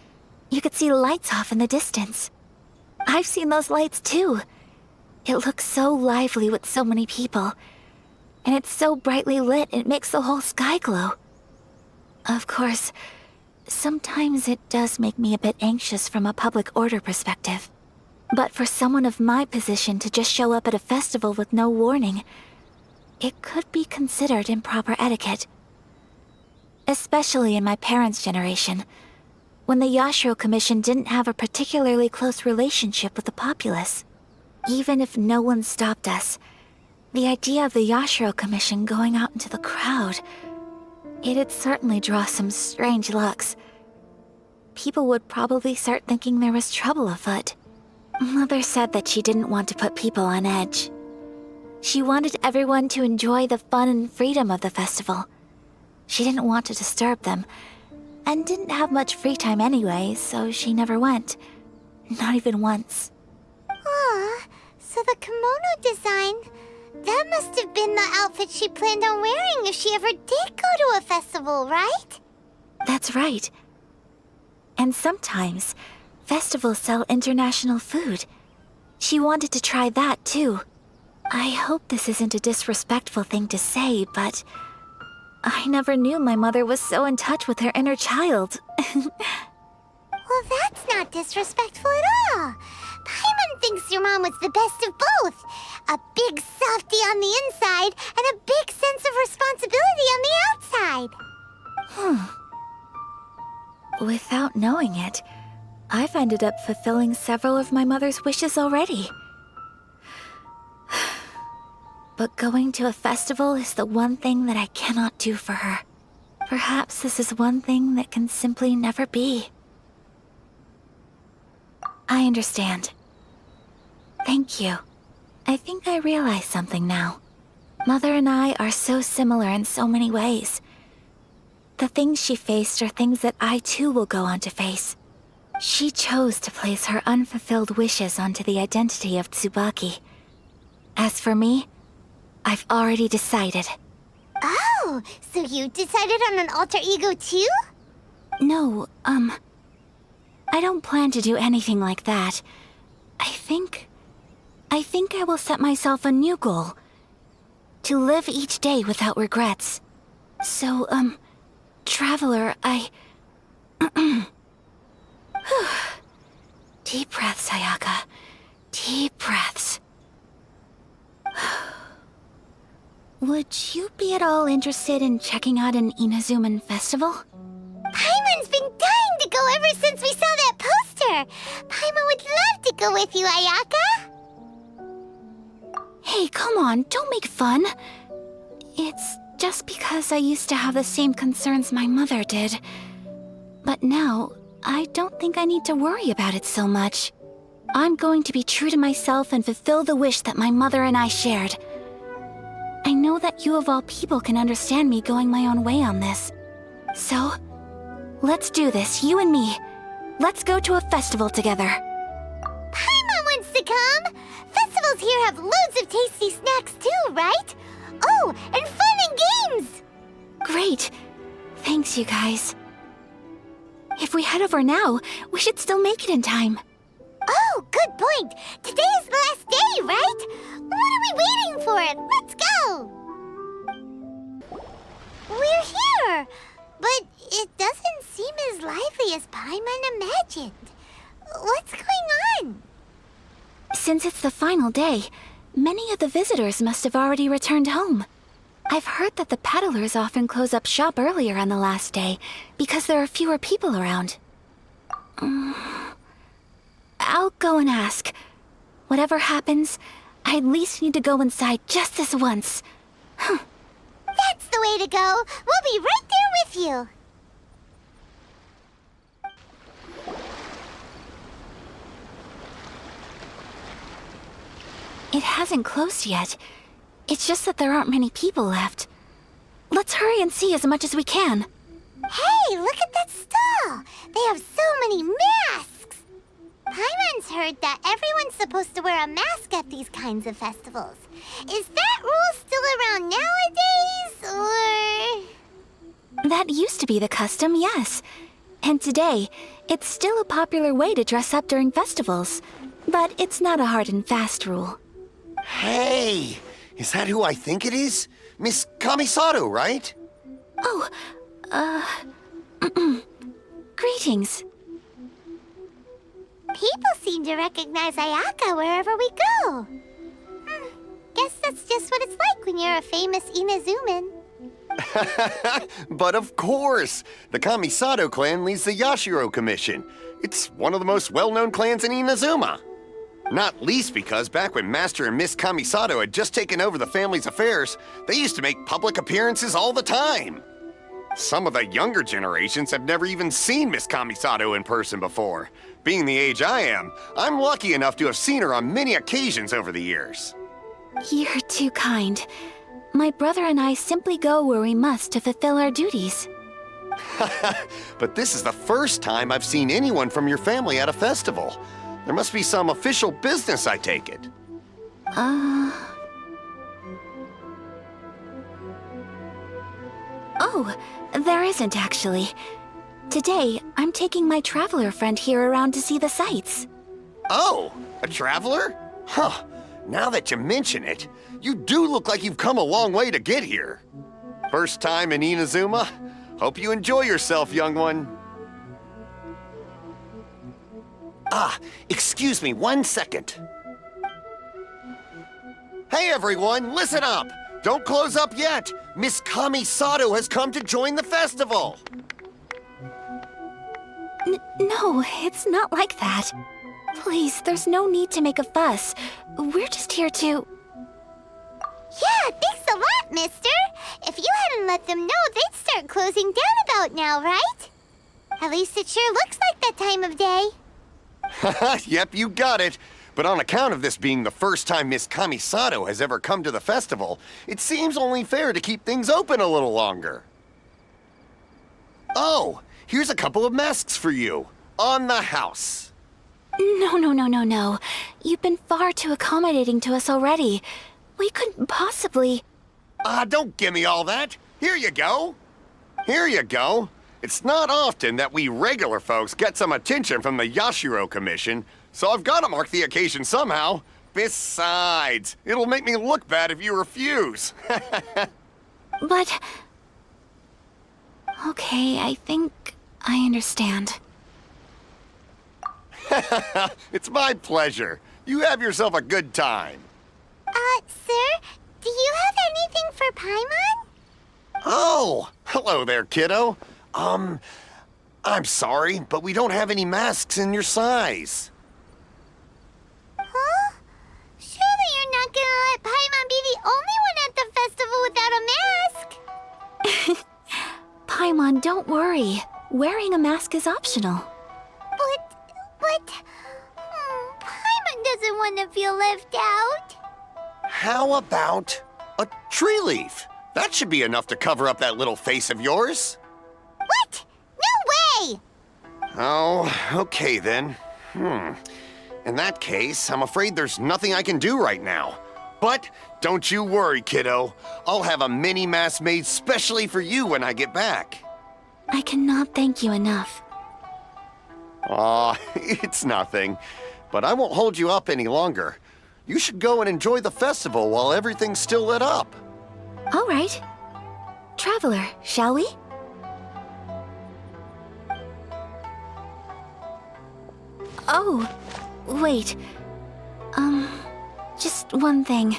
B: you could see lights off in the distance. I've seen those lights too. It looks so lively with so many people, and it's so brightly lit it makes the whole sky glow. Of course, sometimes it does make me a bit anxious from a public order perspective. But for someone of my position to just show up at a festival with no warning, it could be considered improper etiquette. Especially in my parents' generation, when the Yashiro Commission didn't have a particularly close relationship with the populace. Even if no one stopped us, the idea of the Yashiro Commission going out into the crowd, it'd certainly draw some strange looks. People would probably start thinking there was trouble afoot. Mother said that she didn't want to put people on edge. She wanted everyone to enjoy the fun and freedom of the festival. She didn't want to disturb them, and didn't have much free time anyway, so she never went. Not even once.
A: Aw, so the kimono design, that must have been the outfit she planned on wearing if she ever did go to a festival, right?
B: That's right. And sometimes, festivals sell international food. She wanted to try that too. I hope this isn't a disrespectful thing to say, but I never knew my mother was so in touch with her inner child.
A: Well, that's not disrespectful at all. Paimon thinks your mom was the best of both. A big softie on the inside and a big sense of responsibility on the outside.
B: Without knowing it, I've ended up fulfilling several of my mother's wishes already. But going to a festival is the one thing that I cannot do for her. Perhaps this is one thing that can simply never be. I understand. Thank you. I think I realize something now. Mother and I are so similar in so many ways. The things she faced are things that I too will go on to face. She chose to place her unfulfilled wishes onto the identity of Tsubaki. As for me, I've already decided.
A: Oh, so you decided on an alter ego too?
B: No, I don't plan to do anything like that. I think I will set myself a new goal. To live each day without regrets. So, Traveler, Deep breaths, Ayaka. Deep breaths. Would you be at all interested in checking out an Inazuman festival?
A: Paimon's been dying to go ever since we saw that poster. Paimon would love to go with you, Ayaka.
B: Hey, come on, don't make fun. It's just because I used to have the same concerns my mother did. But now, I don't think I need to worry about it so much. I'm going to be true to myself and fulfill the wish that my mother and I shared. I know that you of all people can understand me going my own way on this. So, let's do this, you and me. Let's go to a festival together.
A: Paimon wants to come. Festival festivals here have loads of tasty snacks too, right? Oh, and fun and games!
B: Great. Thanks, you guys. If we head over now, we should still make it in time.
A: Oh, good point. Today is the last day, right? What are we waiting for? Let's go! We're here, but it doesn't seem as lively as Paimon imagined. What's going on?
B: Since it's the final day, many of the visitors must have already returned home. I've heard that the peddlers often close up shop earlier on the last day because there are fewer people around. I'll go and ask. Whatever happens, I at least need to go inside just this once.
A: That's the way to go. We'll be right there with you.
B: It hasn't closed yet. It's just that there aren't many people left. Let's hurry and see as much as we can.
A: Hey, look at that stall. They have so many masks. Paimon's heard that everyone's supposed to wear a mask at these kinds of festivals. Is that rule still around nowadays, or...?
B: That used to be the custom, yes. And today, it's still a popular way to dress up during festivals. But it's not a hard and fast rule.
G: Hey! Is that who I think it is? Miss Kamisato, right?
B: Oh, greetings.
A: People seem to recognize Ayaka wherever we go. Guess that's just what it's like when you're a famous Inazuman.
G: But of course! The Kamisato clan leads the Yashiro Commission. It's one of the most well-known clans in Inazuma. Not least because back when Master and Miss Kamisato had just taken over the family's affairs, they used to make public appearances all the time. Some of the younger generations have never even seen Miss Kamisato in person before. Being the age I am, I'm lucky enough to have seen her on many occasions over the years.
B: You're too kind. My brother and I simply go where we must to fulfill our duties.
G: But this is the first time I've seen anyone from your family at a festival. There must be some official business, I take it.
B: Oh, there isn't actually. Today, I'm taking my traveler friend here around to see the sights.
G: Oh, a traveler? Huh. Now that you mention it, you do look like you've come a long way to get here. First time in Inazuma? Hope you enjoy yourself, young one. Excuse me 1 second. Hey everyone, listen up! Don't close up yet! Miss Kamisato has come to join the festival!
B: No, it's not like that. Please, there's no need to make a fuss. We're just here to...
A: Yeah, thanks a lot, mister. If you hadn't let them know, they'd start closing down about now, right? At least it sure looks like that time of day.
G: Yep, you got it. But on account of this being the first time Miss Kamisato has ever come to the festival, it seems only fair to keep things open a little longer. Oh, here's a couple of masks for you. On the house.
B: No. You've been far too accommodating to us already. We couldn't possibly...
G: Don't give me all that. Here you go. Here you go. It's not often that we regular folks get some attention from the Yashiro Commission, so I've got to mark the occasion somehow. Besides, it'll make me look bad if you refuse.
B: But... Okay, I think I understand.
G: It's my pleasure. You have yourself a good time.
A: Sir, do you have anything for Paimon?
G: Oh, hello there, kiddo. I'm sorry, but we don't have any masks in your size.
A: Huh? Surely you're not gonna let Paimon be the only one at the festival without a mask?
B: Paimon, don't worry. Wearing a mask is optional.
A: But... Paimon doesn't want to feel left out.
G: How about a tree leaf? That should be enough to cover up that little face of yours.
A: What? No way!
G: Oh, okay then. In that case, I'm afraid there's nothing I can do right now. But don't you worry, kiddo. I'll have a mini mask made specially for you when I get back.
B: I cannot thank you enough.
G: Aw, it's nothing. But I won't hold you up any longer. You should go and enjoy the festival while everything's still lit up.
B: All right. Traveler, shall we? Oh, wait. Just one thing.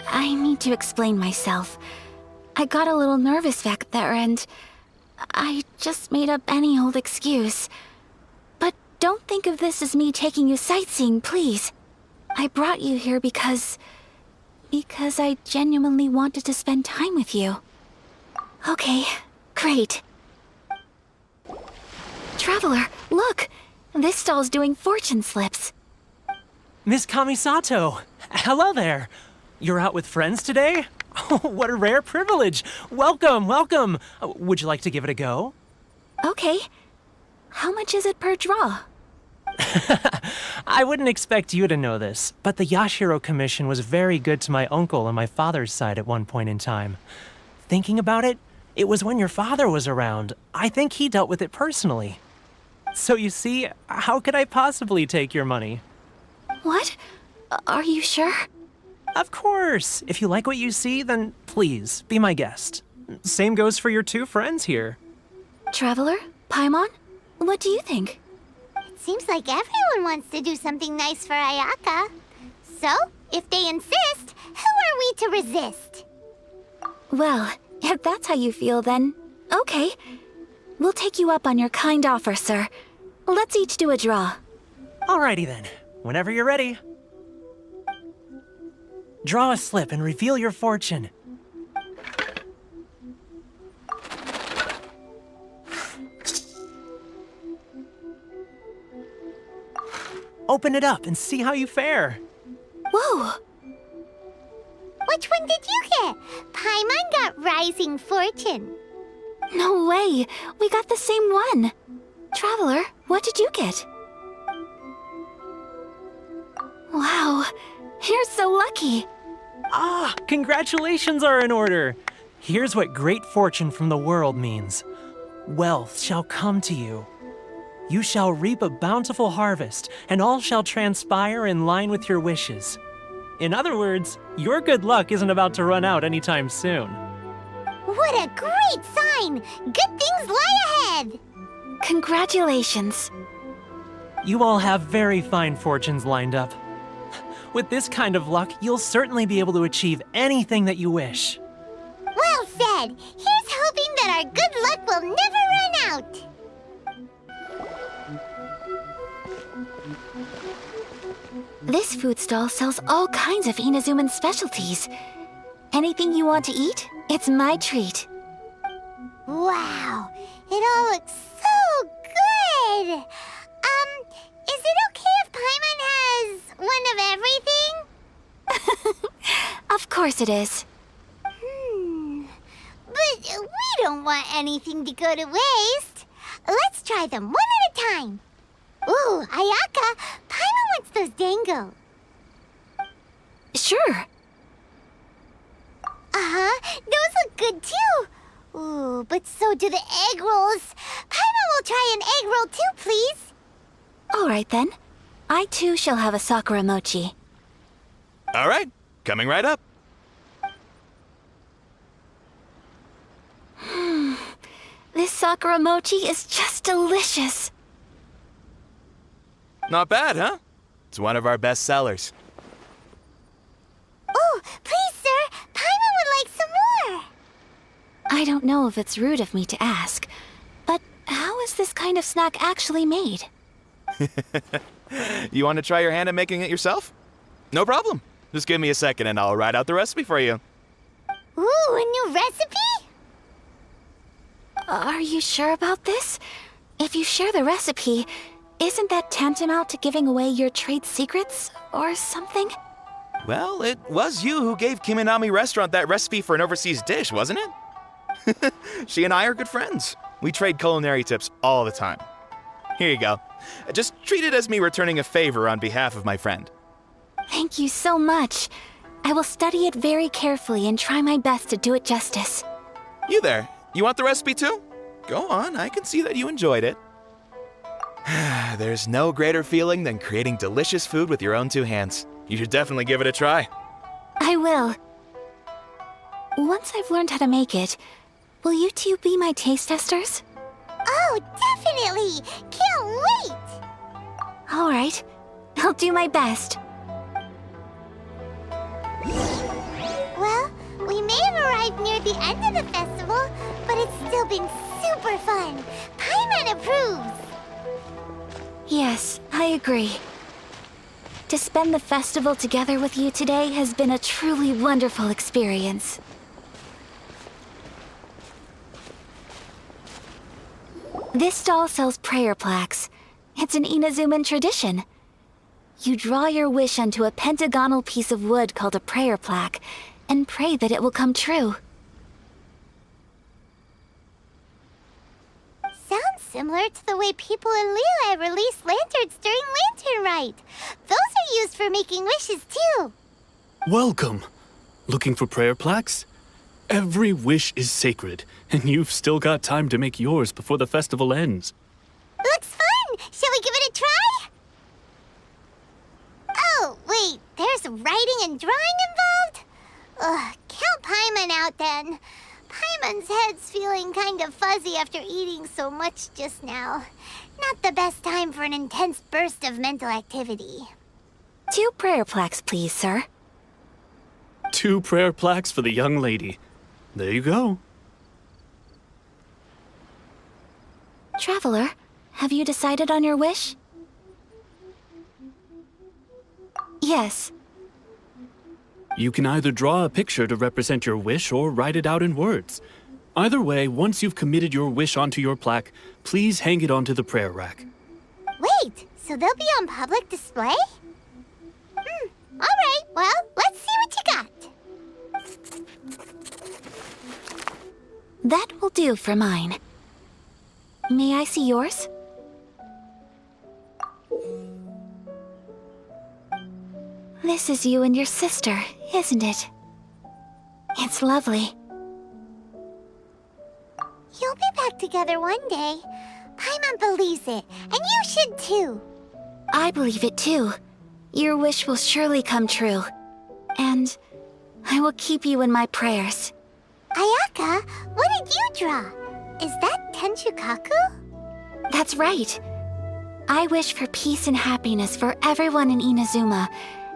B: I need to explain myself. I got a little nervous back there and I just made up any old excuse. But don't think of this as me taking you sightseeing, please. I brought you here because I genuinely wanted to spend time with you. Okay, great. Traveler, look! This stall's doing fortune slips.
H: Miss Kamisato, hello there. You're out with friends today? Oh, what a rare privilege. Welcome, welcome. Would you like to give it a go?
B: Okay. How much is it per draw?
H: I wouldn't expect you to know this, but the Yashiro Commission was very good to my uncle on my father's side at one point in time. Thinking about it, it was when your father was around. I think he dealt with it personally. So you see, how could I possibly take your money?
B: What? Are you sure?
H: Of course. If you like what you see, then please, be my guest. Same goes for your two friends here.
B: Traveler? Paimon? What do you think?
A: It seems like everyone wants to do something nice for Ayaka. So, if they insist, who are we to resist?
B: Well, if that's how you feel, then okay. We'll take you up on your kind offer, sir. Let's each do a draw.
H: Alrighty then. Whenever you're ready. Draw a slip and reveal your fortune. Open it up and see how you fare.
B: Whoa!
A: Which one did you get? Paimon got Rising Fortune.
B: No way! We got the same one! Traveler, what did you get? Wow, you're so lucky!
H: Ah, congratulations are in order. Here's what great fortune from the world means. Wealth shall come to you. You shall reap a bountiful harvest, and all shall transpire in line with your wishes. In other words, your good luck isn't about to run out anytime soon.
A: What a great sign! Good things lie ahead!
B: Congratulations.
H: You all have very fine fortunes lined up. With this kind of luck, you'll certainly be able to achieve anything that you wish.
A: Well said! Here's hoping that our good luck will never run out!
B: This food stall sells all kinds of Inazuman specialties. Anything you want to eat, it's my treat.
A: Wow, it all looks so good! Is it okay if Paimon has one of everything?
B: Of course it is.
A: But we don't want anything to go to waste. Let's try them one at a time. Ooh, Ayaka, Paimon wants those dango.
B: Sure.
A: Uh-huh, those look good too. Ooh, but so do the egg rolls. Paimon will try an egg roll too, please.
B: All right then. I too shall have a sakura mochi.
I: All right, coming right up.
B: This sakura mochi is just delicious.
I: Not bad, huh? It's one of our best sellers.
A: Oh, please, sir. Paimon would like some more.
B: I don't know if it's rude of me to ask, but how is this kind of snack actually made?
I: You want to try your hand at making it yourself? No problem. Just give me a second and I'll write out the recipe for you.
A: Ooh, a new recipe?
B: Are you sure about this? If you share the recipe, isn't that tantamount to giving away your trade secrets or something?
I: Well, it was you who gave Kiminami Restaurant that recipe for an overseas dish, wasn't it? She and I are good friends. We trade culinary tips all the time. Here you go. Just treat it as me returning a favor on behalf of my friend.
B: Thank you so much. I will study it very carefully and try my best to do it justice.
I: You there, you want the recipe too? Go on, I can see that you enjoyed it. There's no greater feeling than creating delicious food with your own two hands. You should definitely give it a try.
B: I will. Once I've learned how to make it, will you two be my taste testers?
A: Oh, definitely! Can't wait!
B: All right. I'll do my best.
A: Well, we may have arrived near the end of the festival, but it's still been super fun. Paimon approves!
B: Yes, I agree. To spend the festival together with you today has been a truly wonderful experience. This stall sells prayer plaques. It's an Inazuman tradition. You draw your wish onto a pentagonal piece of wood called a prayer plaque and pray that it will come true.
A: Sounds similar to the way people in Liyue release lanterns during Lantern Rite. Those are used for making wishes, too.
J: Welcome. Looking for prayer plaques? Every wish is sacred, and you've still got time to make yours before the festival ends.
A: Looks fun! Shall we give it a try? Oh, wait, there's writing and drawing involved? Ugh, count Paimon out then. Paimon's head's feeling kind of fuzzy after eating so much just now. Not the best time for an intense burst of mental activity.
B: 2 prayer plaques, please, sir.
J: 2 prayer plaques for the young lady. There you go.
B: Traveler, have you decided on your wish? Yes.
J: You can either draw a picture to represent your wish or write it out in words. Either way, once you've committed your wish onto your plaque, please hang it onto the prayer rack.
A: Wait, so they'll be on public display? Alright, well, let's see what you got.
B: That will do for mine. May I see yours? This is you and your sister, isn't it? It's lovely.
A: You'll be back together one day. Paimon believes it, and you should too.
B: I believe it too. Your wish will surely come true. And I will keep you in my prayers.
A: Ayaka, what did you draw? Is that Tenchukaku?
B: That's right. I wish for peace and happiness for everyone in Inazuma,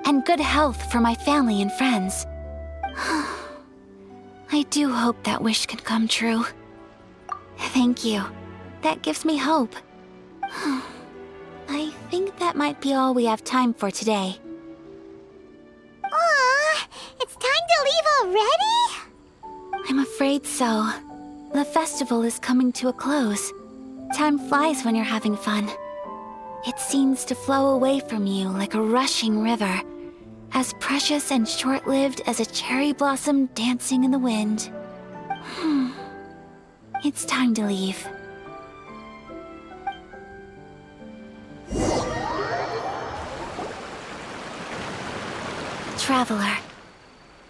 B: and good health for my family and friends. I do hope that wish can come true. Thank you. That gives me hope. I think that might be all we have time for today.
A: Aw, it's time to leave already?
B: I'm afraid so. The festival is coming to a close. Time flies when you're having fun. It seems to flow away from you like a rushing river, as precious and short-lived as a cherry blossom dancing in the wind. It's time to leave. Traveler,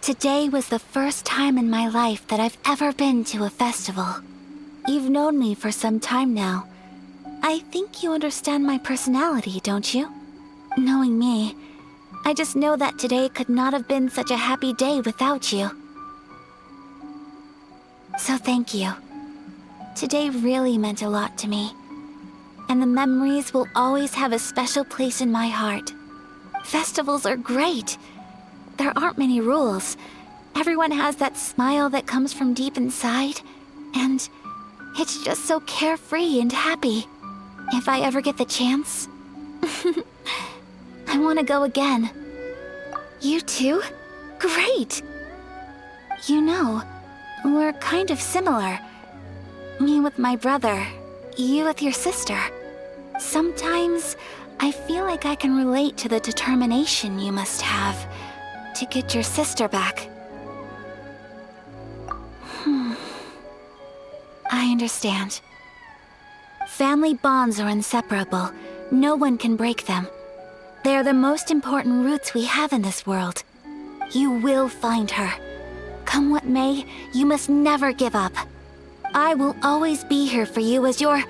B: today was the first time in my life that I've ever been to a festival. You've known me for some time now. I think you understand my personality, don't you? Knowing me, I just know that today could not have been such a happy day without you. So thank you. Today really meant a lot to me. And the memories will always have a special place in my heart. Festivals are great. There aren't many rules. Everyone has that smile that comes from deep inside. And it's just so carefree and happy. If I ever get the chance, I want to go again. You too? Great! You know, we're kind of similar. Me with my brother, you with your sister. Sometimes I feel like I can relate to the determination you must have to get your sister back. I understand. Family bonds are inseparable, No one can break them. They are the most important roots we have in this world. You will find her. Come what may, you must never give up. I will always be here for you as your...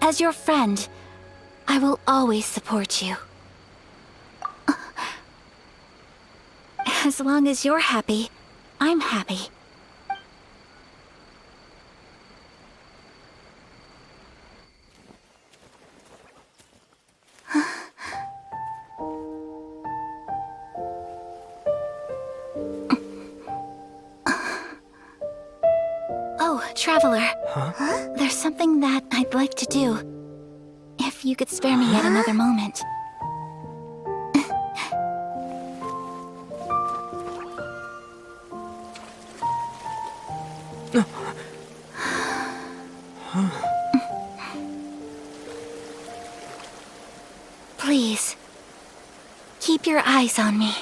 B: as your friend. I will always support you. As long as you're happy, I'm happy. Oh, Traveler. Huh? There's something that I'd like to do. If you could spare me yet another moment. Please, keep your eyes on me.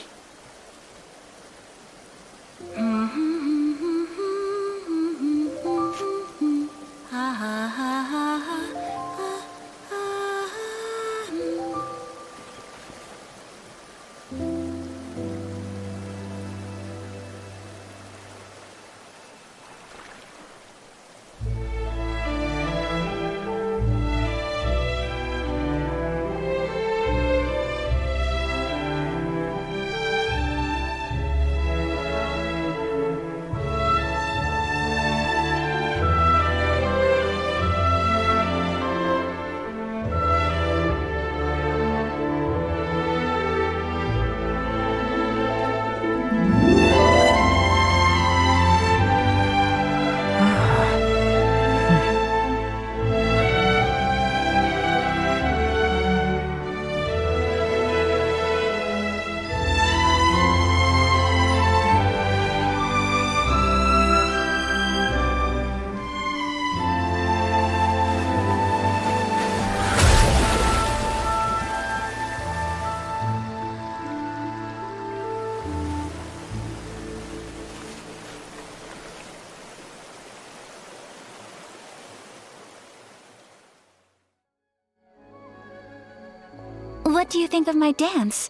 B: What do you think of my dance?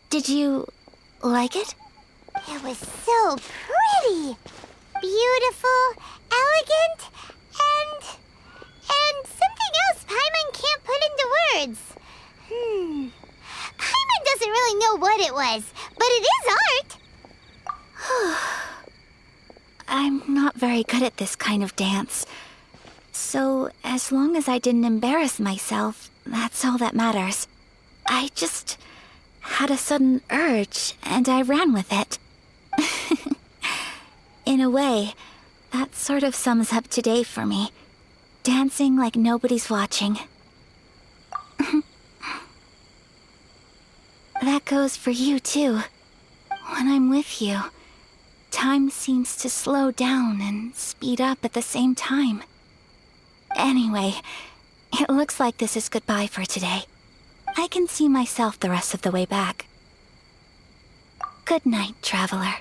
B: Did you like it?
A: It was so pretty. Beautiful, elegant, and something else Paimon can't put into words. Paimon doesn't really know what it was, but it is art.
B: I'm not very good at this kind of dance. So, as long as I didn't embarrass myself, that's all that matters. I just had a sudden urge, and I ran with it. In a way, that sort of sums up today for me. Dancing like nobody's watching. That goes for you, too. When I'm with you, time seems to slow down and speed up at the same time. Anyway, it looks like this is goodbye for today. I can see myself the rest of the way back. Good night, Traveler.